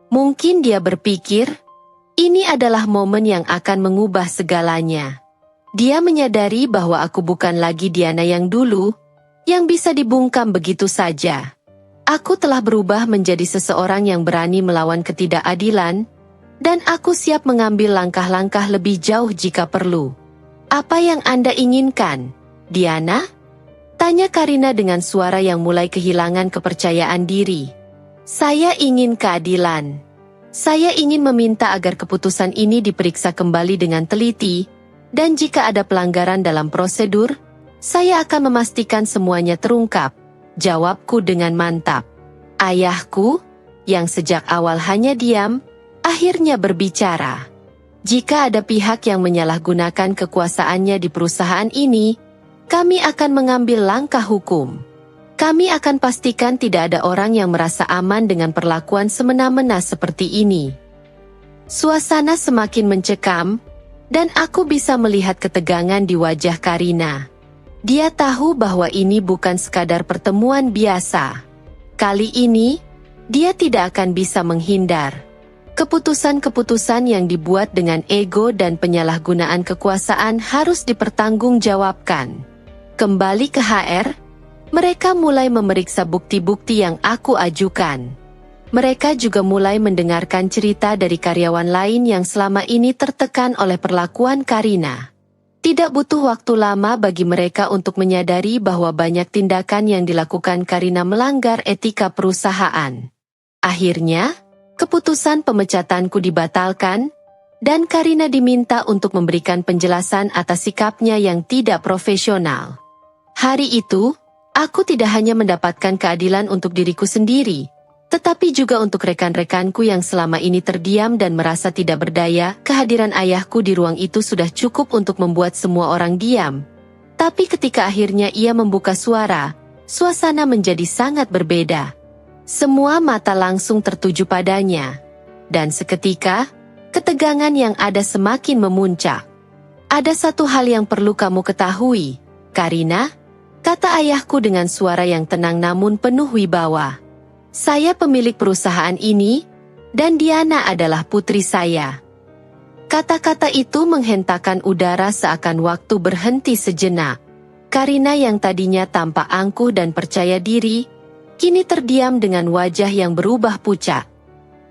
[SPEAKER 1] Mungkin dia berpikir, ini adalah momen yang akan mengubah segalanya. Dia menyadari bahwa aku bukan lagi Diana yang dulu, yang bisa dibungkam begitu saja. Aku telah berubah menjadi seseorang yang berani melawan ketidakadilan, dan aku siap mengambil langkah-langkah lebih jauh jika perlu. "Apa yang Anda inginkan, Diana?" tanya Karina dengan suara yang mulai kehilangan kepercayaan diri. "Saya ingin keadilan. Saya ingin meminta agar keputusan ini diperiksa kembali dengan teliti, dan jika ada pelanggaran dalam prosedur, saya akan memastikan semuanya terungkap," jawabku dengan mantap. Ayahku, yang sejak awal hanya diam, akhirnya berbicara. Jika ada pihak yang menyalahgunakan kekuasaannya di perusahaan ini, kami akan mengambil langkah hukum. Kami akan pastikan tidak ada orang yang merasa aman dengan perlakuan semena-mena seperti ini. Suasana semakin mencekam, dan aku bisa melihat ketegangan di wajah Karina. Dia tahu bahwa ini bukan sekadar pertemuan biasa. Kali ini, dia tidak akan bisa menghindar. Keputusan-keputusan yang dibuat dengan ego dan penyalahgunaan kekuasaan harus dipertanggungjawabkan. Kembali ke HR, mereka mulai memeriksa bukti-bukti yang aku ajukan. Mereka juga mulai mendengarkan cerita dari karyawan lain yang selama ini tertekan oleh perlakuan Karina. Tidak butuh waktu lama bagi mereka untuk menyadari bahwa banyak tindakan yang dilakukan Karina melanggar etika perusahaan. Akhirnya, keputusan pemecatanku dibatalkan, dan Karina diminta untuk memberikan penjelasan atas sikapnya yang tidak profesional. Hari itu, aku tidak hanya mendapatkan keadilan untuk diriku sendiri, tetapi juga untuk rekan-rekanku yang selama ini terdiam dan merasa tidak berdaya. Kehadiran ayahku di ruang itu sudah cukup untuk membuat semua orang diam. Tapi ketika akhirnya ia membuka suara, suasana menjadi sangat berbeda. Semua mata langsung tertuju padanya. Dan seketika, ketegangan yang ada semakin memuncak. Ada satu hal yang perlu kamu ketahui, Karina, kata ayahku dengan suara yang tenang namun penuh wibawa. Saya pemilik perusahaan ini, dan Diana adalah putri saya. Kata-kata itu menghentakkan udara seakan waktu berhenti sejenak. Karina yang tadinya tampak angkuh dan percaya diri, kini terdiam dengan wajah yang berubah pucat.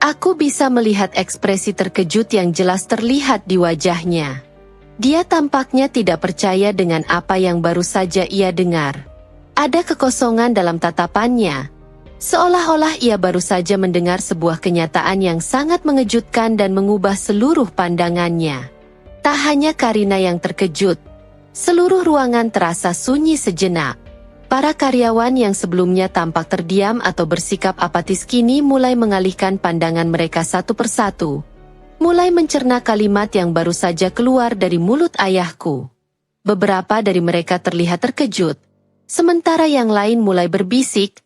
[SPEAKER 1] Aku bisa melihat ekspresi terkejut yang jelas terlihat di wajahnya. Dia tampaknya tidak percaya dengan apa yang baru saja ia dengar. Ada kekosongan dalam tatapannya. Seolah-olah ia baru saja mendengar sebuah kenyataan yang sangat mengejutkan dan mengubah seluruh pandangannya. Tak hanya Karina yang terkejut, seluruh ruangan terasa sunyi sejenak. Para karyawan yang sebelumnya tampak terdiam atau bersikap apatis kini mulai mengalihkan pandangan mereka satu persatu. Mulai mencerna kalimat yang baru saja keluar dari mulut ayahku. Beberapa dari mereka terlihat terkejut, sementara yang lain mulai berbisik,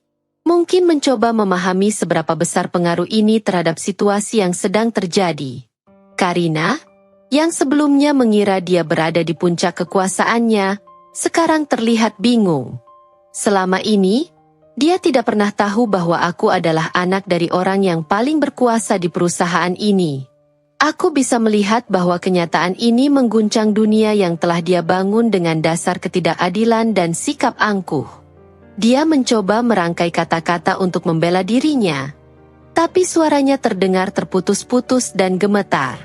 [SPEAKER 1] mungkin mencoba memahami seberapa besar pengaruh ini terhadap situasi yang sedang terjadi. Karina, yang sebelumnya mengira dia berada di puncak kekuasaannya, sekarang terlihat bingung. Selama ini, dia tidak pernah tahu bahwa aku adalah anak dari orang yang paling berkuasa di perusahaan ini. Aku bisa melihat bahwa kenyataan ini mengguncang dunia yang telah dia bangun dengan dasar ketidakadilan dan sikap angkuh. Dia mencoba merangkai kata-kata untuk membela dirinya. Tapi suaranya terdengar terputus-putus dan gemetar.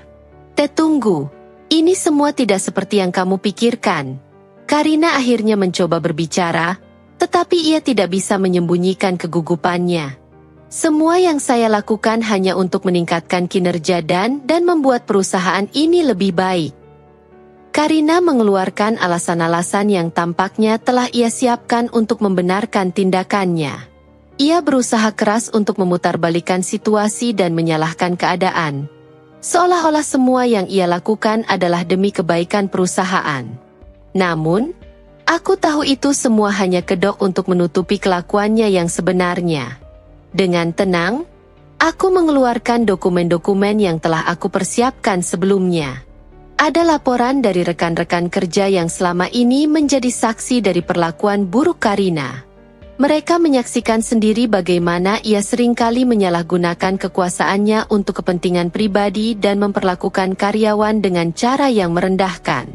[SPEAKER 1] Tunggu, ini semua tidak seperti yang kamu pikirkan. Karina akhirnya mencoba berbicara, tetapi ia tidak bisa menyembunyikan kegugupannya. Semua yang saya lakukan hanya untuk meningkatkan kinerja dan membuat perusahaan ini lebih baik. Karina mengeluarkan alasan-alasan yang tampaknya telah ia siapkan untuk membenarkan tindakannya. Ia berusaha keras untuk memutarbalikkan situasi dan menyalahkan keadaan. Seolah-olah semua yang ia lakukan adalah demi kebaikan perusahaan. Namun, aku tahu itu semua hanya kedok untuk menutupi kelakuannya yang sebenarnya. Dengan tenang, aku mengeluarkan dokumen-dokumen yang telah aku persiapkan sebelumnya. Ada laporan dari rekan-rekan kerja yang selama ini menjadi saksi dari perlakuan buruk Karina. Mereka menyaksikan sendiri bagaimana ia seringkali menyalahgunakan kekuasaannya untuk kepentingan pribadi dan memperlakukan karyawan dengan cara yang merendahkan.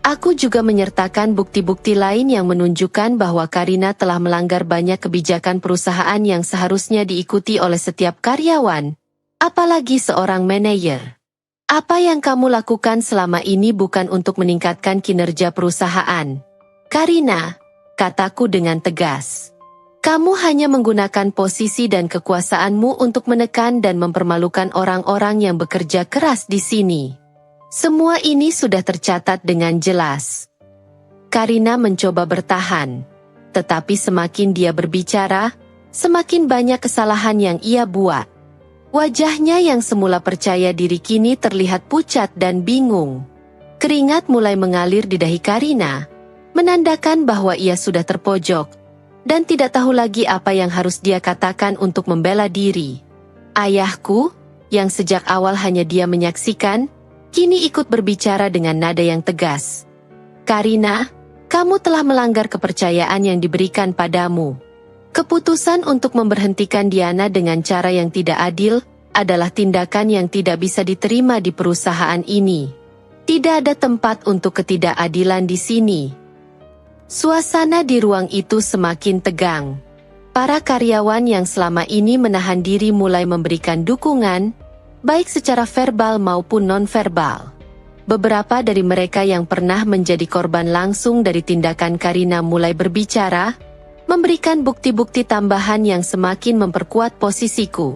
[SPEAKER 1] Aku juga menyertakan bukti-bukti lain yang menunjukkan bahwa Karina telah melanggar banyak kebijakan perusahaan yang seharusnya diikuti oleh setiap karyawan, apalagi seorang manajer. Apa yang kamu lakukan selama ini bukan untuk meningkatkan kinerja perusahaan, Karina, kataku dengan tegas. Kamu hanya menggunakan posisi dan kekuasaanmu untuk menekan dan mempermalukan orang-orang yang bekerja keras di sini. Semua ini sudah tercatat dengan jelas. Karina mencoba bertahan, tetapi semakin dia berbicara, semakin banyak kesalahan yang ia buat. Wajahnya yang semula percaya diri kini terlihat pucat dan bingung. Keringat mulai mengalir di dahi Karina, menandakan bahwa ia sudah terpojok, dan tidak tahu lagi apa yang harus dia katakan untuk membela diri. Ayahku, yang sejak awal hanya dia menyaksikan, kini ikut berbicara dengan nada yang tegas. Karina, kamu telah melanggar kepercayaan yang diberikan padamu. Keputusan untuk memberhentikan Diana dengan cara yang tidak adil adalah tindakan yang tidak bisa diterima di perusahaan ini. Tidak ada tempat untuk ketidakadilan di sini. Suasana di ruang itu semakin tegang. Para karyawan yang selama ini menahan diri mulai memberikan dukungan, baik secara verbal maupun non-verbal. Beberapa dari mereka yang pernah menjadi korban langsung dari tindakan Karina mulai berbicara, memberikan bukti-bukti tambahan yang semakin memperkuat posisiku.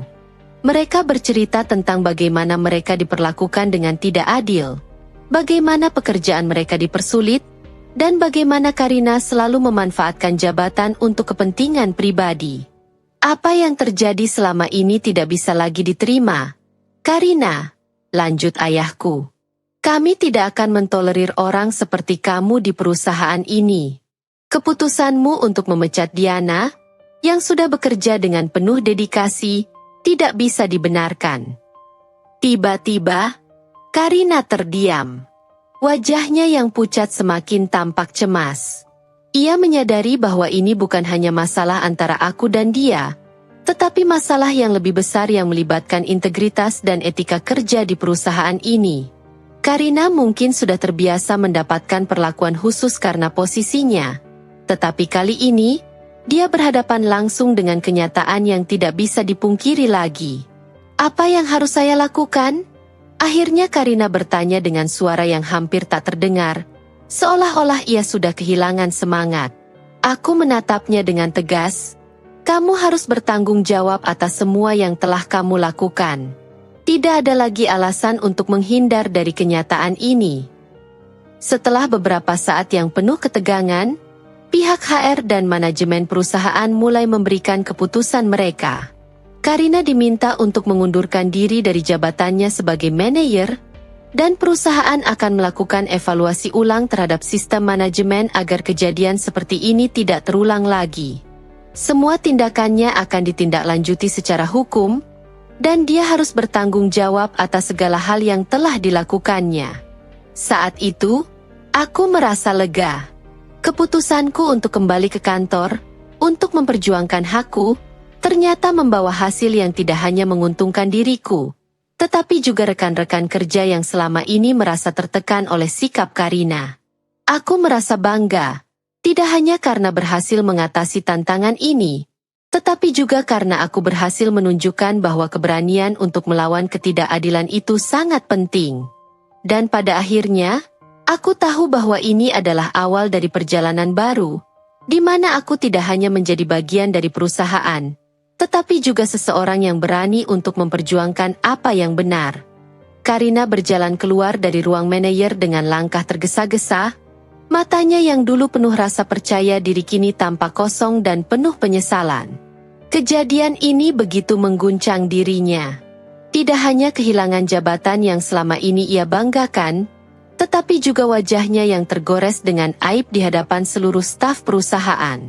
[SPEAKER 1] Mereka bercerita tentang bagaimana mereka diperlakukan dengan tidak adil, bagaimana pekerjaan mereka dipersulit, dan bagaimana Karina selalu memanfaatkan jabatan untuk kepentingan pribadi. Apa yang terjadi selama ini tidak bisa lagi diterima. Karina, lanjut ayahku. Kami tidak akan mentolerir orang seperti kamu di perusahaan ini. Keputusanmu untuk memecat Diana, yang sudah bekerja dengan penuh dedikasi, tidak bisa dibenarkan. Tiba-tiba, Karina terdiam. Wajahnya yang pucat semakin tampak cemas. Ia menyadari bahwa ini bukan hanya masalah antara aku dan dia, tetapi masalah yang lebih besar yang melibatkan integritas dan etika kerja di perusahaan ini. Karina mungkin sudah terbiasa mendapatkan perlakuan khusus karena posisinya. Tetapi kali ini, dia berhadapan langsung dengan kenyataan yang tidak bisa dipungkiri lagi. Apa yang harus saya lakukan? Akhirnya Karina bertanya dengan suara yang hampir tak terdengar, seolah-olah ia sudah kehilangan semangat. Aku menatapnya dengan tegas. Kamu harus bertanggung jawab atas semua yang telah kamu lakukan. Tidak ada lagi alasan untuk menghindar dari kenyataan ini. Setelah beberapa saat yang penuh ketegangan, pihak HR dan manajemen perusahaan mulai memberikan keputusan mereka. Karina diminta untuk mengundurkan diri dari jabatannya sebagai manajer, dan perusahaan akan melakukan evaluasi ulang terhadap sistem manajemen agar kejadian seperti ini tidak terulang lagi. Semua tindakannya akan ditindaklanjuti secara hukum, dan dia harus bertanggung jawab atas segala hal yang telah dilakukannya. Saat itu, aku merasa lega. Keputusanku untuk kembali ke kantor, untuk memperjuangkan hakku, ternyata membawa hasil yang tidak hanya menguntungkan diriku, tetapi juga rekan-rekan kerja yang selama ini merasa tertekan oleh sikap Karina. Aku merasa bangga, tidak hanya karena berhasil mengatasi tantangan ini, tetapi juga karena aku berhasil menunjukkan bahwa keberanian untuk melawan ketidakadilan itu sangat penting. Dan pada akhirnya, aku tahu bahwa ini adalah awal dari perjalanan baru, di mana aku tidak hanya menjadi bagian dari perusahaan, tetapi juga seseorang yang berani untuk memperjuangkan apa yang benar. Karina berjalan keluar dari ruang manajer dengan langkah tergesa-gesa, matanya yang dulu penuh rasa percaya diri kini tampak kosong dan penuh penyesalan. Kejadian ini begitu mengguncang dirinya. Tidak hanya kehilangan jabatan yang selama ini ia banggakan, tetapi juga wajahnya yang tergores dengan aib di hadapan seluruh staf perusahaan.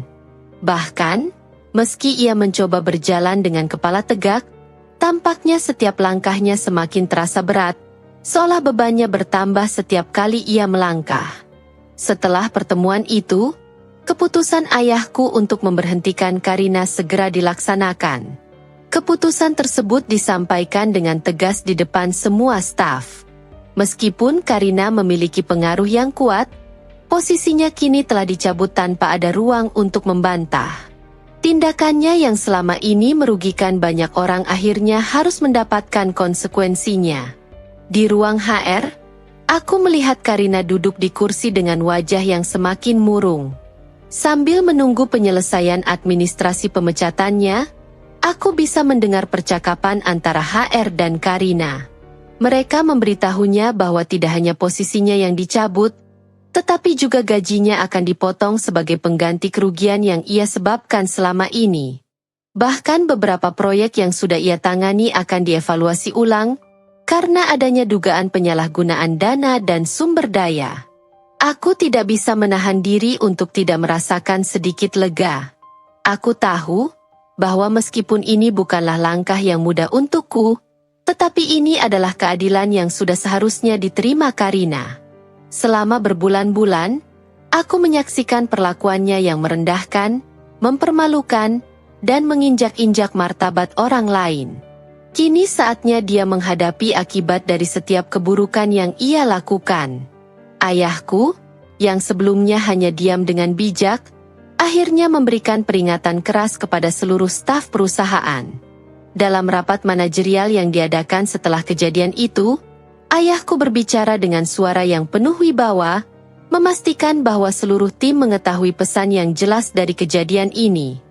[SPEAKER 1] Bahkan, meski ia mencoba berjalan dengan kepala tegak, tampaknya setiap langkahnya semakin terasa berat, seolah bebannya bertambah setiap kali ia melangkah. Setelah pertemuan itu, keputusan ayahku untuk memberhentikan Karina segera dilaksanakan. Keputusan tersebut disampaikan dengan tegas di depan semua staf. Meskipun Karina memiliki pengaruh yang kuat, posisinya kini telah dicabut tanpa ada ruang untuk membantah. Tindakannya yang selama ini merugikan banyak orang akhirnya harus mendapatkan konsekuensinya. Di ruang HR, aku melihat Karina duduk di kursi dengan wajah yang semakin murung. Sambil menunggu penyelesaian administrasi pemecatannya, aku bisa mendengar percakapan antara HR dan Karina. Mereka memberitahunya bahwa tidak hanya posisinya yang dicabut, tetapi juga gajinya akan dipotong sebagai pengganti kerugian yang ia sebabkan selama ini. Bahkan beberapa proyek yang sudah ia tangani akan dievaluasi ulang karena adanya dugaan penyalahgunaan dana dan sumber daya. Aku tidak bisa menahan diri untuk tidak merasakan sedikit lega. Aku tahu bahwa meskipun ini bukanlah langkah yang mudah untukku, tetapi ini adalah keadilan yang sudah seharusnya diterima Karina. Selama berbulan-bulan, aku menyaksikan perlakuannya yang merendahkan, mempermalukan, dan menginjak-injak martabat orang lain. Kini saatnya dia menghadapi akibat dari setiap keburukan yang ia lakukan. Ayahku, yang sebelumnya hanya diam dengan bijak, akhirnya memberikan peringatan keras kepada seluruh staf perusahaan. Dalam rapat manajerial yang diadakan setelah kejadian itu, ayahku berbicara dengan suara yang penuh wibawa, memastikan bahwa seluruh tim mengetahui pesan yang jelas dari kejadian ini.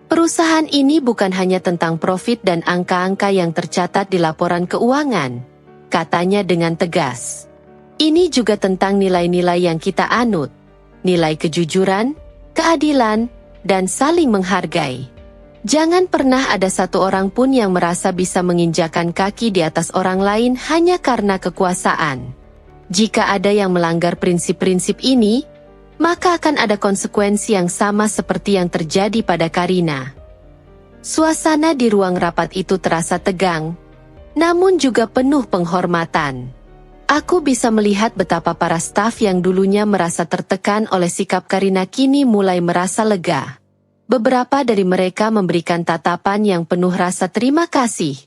[SPEAKER 1] Perusahaan ini bukan hanya tentang profit dan angka-angka yang tercatat di laporan keuangan, katanya dengan tegas. Ini juga tentang nilai-nilai yang kita anut, nilai kejujuran, keadilan, dan saling menghargai. Jangan pernah ada satu orang pun yang merasa bisa menginjakan kaki di atas orang lain hanya karena kekuasaan. Jika ada yang melanggar prinsip-prinsip ini, maka akan ada konsekuensi yang sama seperti yang terjadi pada Karina. Suasana di ruang rapat itu terasa tegang, namun juga penuh penghormatan. Aku bisa melihat betapa para staf yang dulunya merasa tertekan oleh sikap Karina kini mulai merasa lega. Beberapa dari mereka memberikan tatapan yang penuh rasa terima kasih,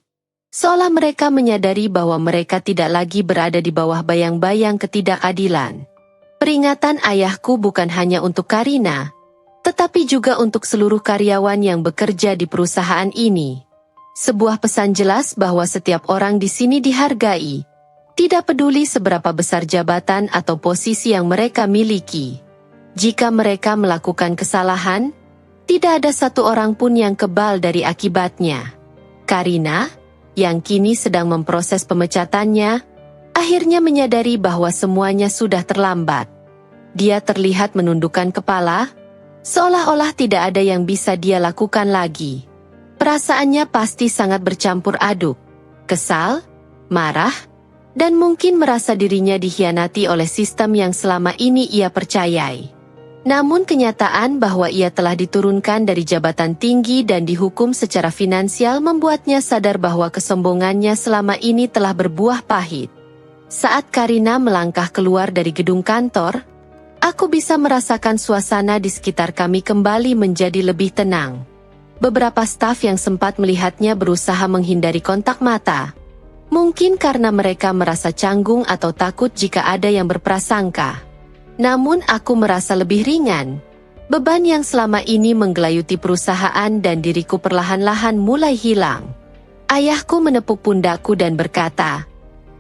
[SPEAKER 1] seolah mereka menyadari bahwa mereka tidak lagi berada di bawah bayang-bayang ketidakadilan. Peringatan ayahku bukan hanya untuk Karina, tetapi juga untuk seluruh karyawan yang bekerja di perusahaan ini. Sebuah pesan jelas bahwa setiap orang di sini dihargai, tidak peduli seberapa besar jabatan atau posisi yang mereka miliki. Jika mereka melakukan kesalahan, tidak ada satu orang pun yang kebal dari akibatnya. Karina, yang kini sedang memproses pemecatannya, akhirnya menyadari bahwa semuanya sudah terlambat. Dia terlihat menundukkan kepala, seolah-olah tidak ada yang bisa dia lakukan lagi. Perasaannya pasti sangat bercampur aduk, kesal, marah, dan mungkin merasa dirinya dikhianati oleh sistem yang selama ini ia percayai. Namun kenyataan bahwa ia telah diturunkan dari jabatan tinggi dan dihukum secara finansial membuatnya sadar bahwa kesombongannya selama ini telah berbuah pahit. Saat Karina melangkah keluar dari gedung kantor, aku bisa merasakan suasana di sekitar kami kembali menjadi lebih tenang. Beberapa staf yang sempat melihatnya berusaha menghindari kontak mata. Mungkin karena mereka merasa canggung atau takut jika ada yang berprasangka. Namun aku merasa lebih ringan. Beban yang selama ini menggelayuti perusahaan dan diriku perlahan-lahan mulai hilang. Ayahku menepuk pundakku dan berkata,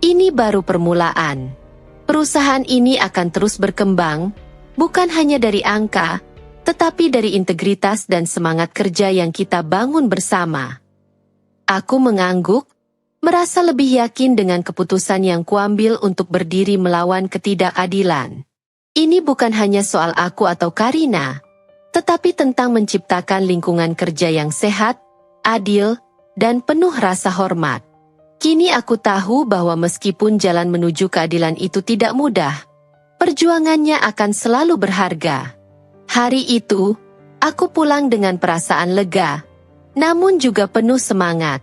[SPEAKER 1] "Ini baru permulaan. Perusahaan ini akan terus berkembang, bukan hanya dari angka, tetapi dari integritas dan semangat kerja yang kita bangun bersama." Aku mengangguk, merasa lebih yakin dengan keputusan yang kuambil untuk berdiri melawan ketidakadilan. Ini bukan hanya soal aku atau Karina, tetapi tentang menciptakan lingkungan kerja yang sehat, adil, dan penuh rasa hormat. Kini aku tahu bahwa meskipun jalan menuju keadilan itu tidak mudah, perjuangannya akan selalu berharga. Hari itu, aku pulang dengan perasaan lega, namun juga penuh semangat.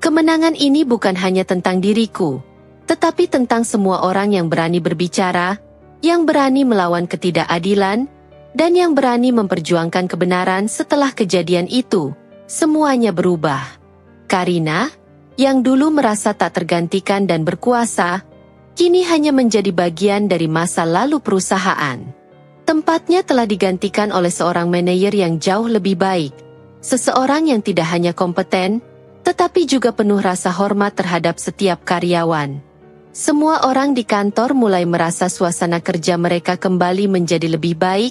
[SPEAKER 1] Kemenangan ini bukan hanya tentang diriku, tetapi tentang semua orang yang berani berbicara, yang berani melawan ketidakadilan, dan yang berani memperjuangkan kebenaran setelah kejadian itu. Semuanya berubah. Karina, yang dulu merasa tak tergantikan dan berkuasa, kini hanya menjadi bagian dari masa lalu perusahaan. Tempatnya telah digantikan oleh seorang manajer yang jauh lebih baik, seseorang yang tidak hanya kompeten, tetapi juga penuh rasa hormat terhadap setiap karyawan. Semua orang di kantor mulai merasa suasana kerja mereka kembali menjadi lebih baik,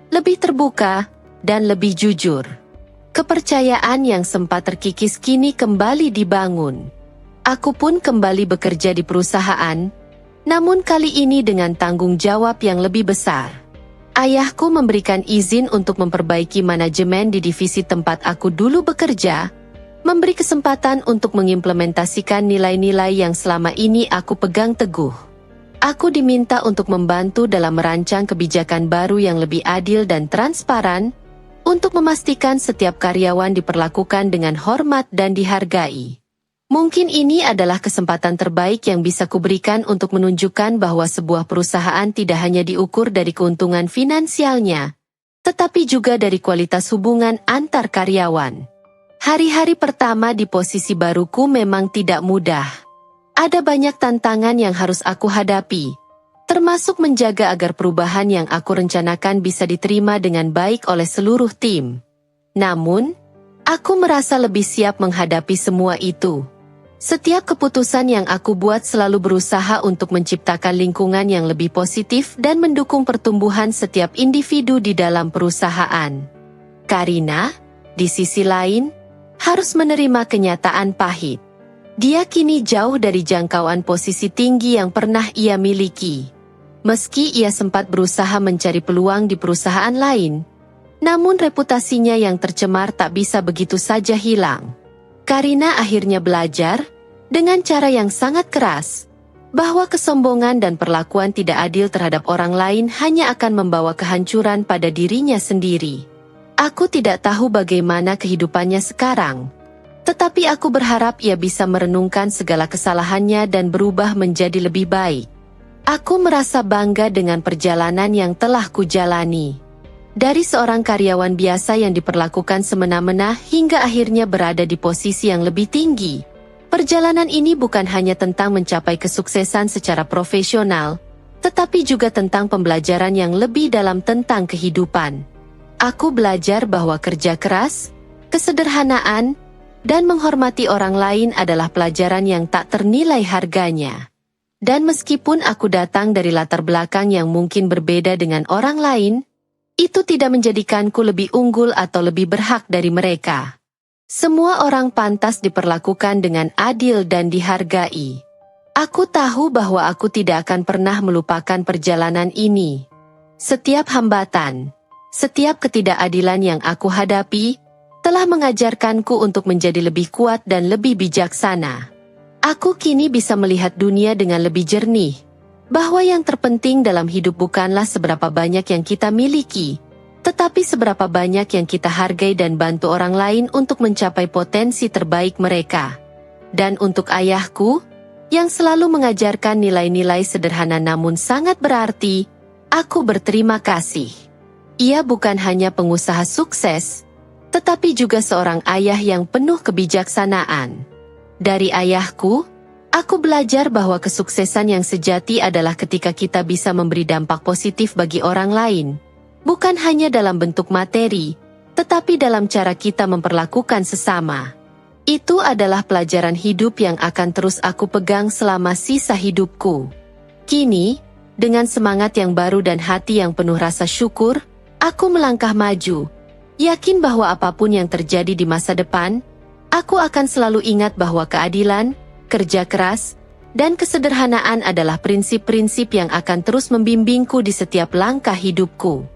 [SPEAKER 1] lebih terbuka, dan lebih jujur. Kepercayaan yang sempat terkikis kini kembali dibangun. Aku pun kembali bekerja di perusahaan, namun kali ini dengan tanggung jawab yang lebih besar. Ayahku memberikan izin untuk memperbaiki manajemen di divisi tempat aku dulu bekerja, memberi kesempatan untuk mengimplementasikan nilai-nilai yang selama ini aku pegang teguh. Aku diminta untuk membantu dalam merancang kebijakan baru yang lebih adil dan transparan, untuk memastikan setiap karyawan diperlakukan dengan hormat dan dihargai. Mungkin ini adalah kesempatan terbaik yang bisa kuberikan untuk menunjukkan bahwa sebuah perusahaan tidak hanya diukur dari keuntungan finansialnya, tetapi juga dari kualitas hubungan antar karyawan. Hari-hari pertama di posisi baruku memang tidak mudah. Ada banyak tantangan yang harus aku hadapi, termasuk menjaga agar perubahan yang aku rencanakan bisa diterima dengan baik oleh seluruh tim. Namun, aku merasa lebih siap menghadapi semua itu. Setiap keputusan yang aku buat selalu berusaha untuk menciptakan lingkungan yang lebih positif dan mendukung pertumbuhan setiap individu di dalam perusahaan. Karina, di sisi lain, harus menerima kenyataan pahit. Dia kini jauh dari jangkauan posisi tinggi yang pernah ia miliki. Meski ia sempat berusaha mencari peluang di perusahaan lain, namun reputasinya yang tercemar tak bisa begitu saja hilang. Karina akhirnya belajar, dengan cara yang sangat keras, bahwa kesombongan dan perlakuan tidak adil terhadap orang lain hanya akan membawa kehancuran pada dirinya sendiri. Aku tidak tahu bagaimana kehidupannya sekarang, tetapi aku berharap ia bisa merenungkan segala kesalahannya dan berubah menjadi lebih baik. Aku merasa bangga dengan perjalanan yang telah kujalani. Dari seorang karyawan biasa yang diperlakukan semena-mena hingga akhirnya berada di posisi yang lebih tinggi. Perjalanan ini bukan hanya tentang mencapai kesuksesan secara profesional, tetapi juga tentang pembelajaran yang lebih dalam tentang kehidupan. Aku belajar bahwa kerja keras, kesederhanaan, dan menghormati orang lain adalah pelajaran yang tak ternilai harganya. Dan meskipun aku datang dari latar belakang yang mungkin berbeda dengan orang lain, itu tidak menjadikanku lebih unggul atau lebih berhak dari mereka. Semua orang pantas diperlakukan dengan adil dan dihargai. Aku tahu bahwa aku tidak akan pernah melupakan perjalanan ini. Setiap hambatan, setiap ketidakadilan yang aku hadapi, telah mengajarkanku untuk menjadi lebih kuat dan lebih bijaksana. Aku kini bisa melihat dunia dengan lebih jernih, bahwa yang terpenting dalam hidup bukanlah seberapa banyak yang kita miliki, tetapi seberapa banyak yang kita hargai dan bantu orang lain untuk mencapai potensi terbaik mereka. Dan untuk ayahku, yang selalu mengajarkan nilai-nilai sederhana namun sangat berarti, aku berterima kasih. Ia bukan hanya pengusaha sukses, tetapi juga seorang ayah yang penuh kebijaksanaan. Dari ayahku, aku belajar bahwa kesuksesan yang sejati adalah ketika kita bisa memberi dampak positif bagi orang lain, bukan hanya dalam bentuk materi, tetapi dalam cara kita memperlakukan sesama. Itu adalah pelajaran hidup yang akan terus aku pegang selama sisa hidupku. Kini, dengan semangat yang baru dan hati yang penuh rasa syukur, aku melangkah maju, yakin bahwa apapun yang terjadi di masa depan, aku akan selalu ingat bahwa keadilan, kerja keras, dan kesederhanaan adalah prinsip-prinsip yang akan terus membimbingku di setiap langkah hidupku.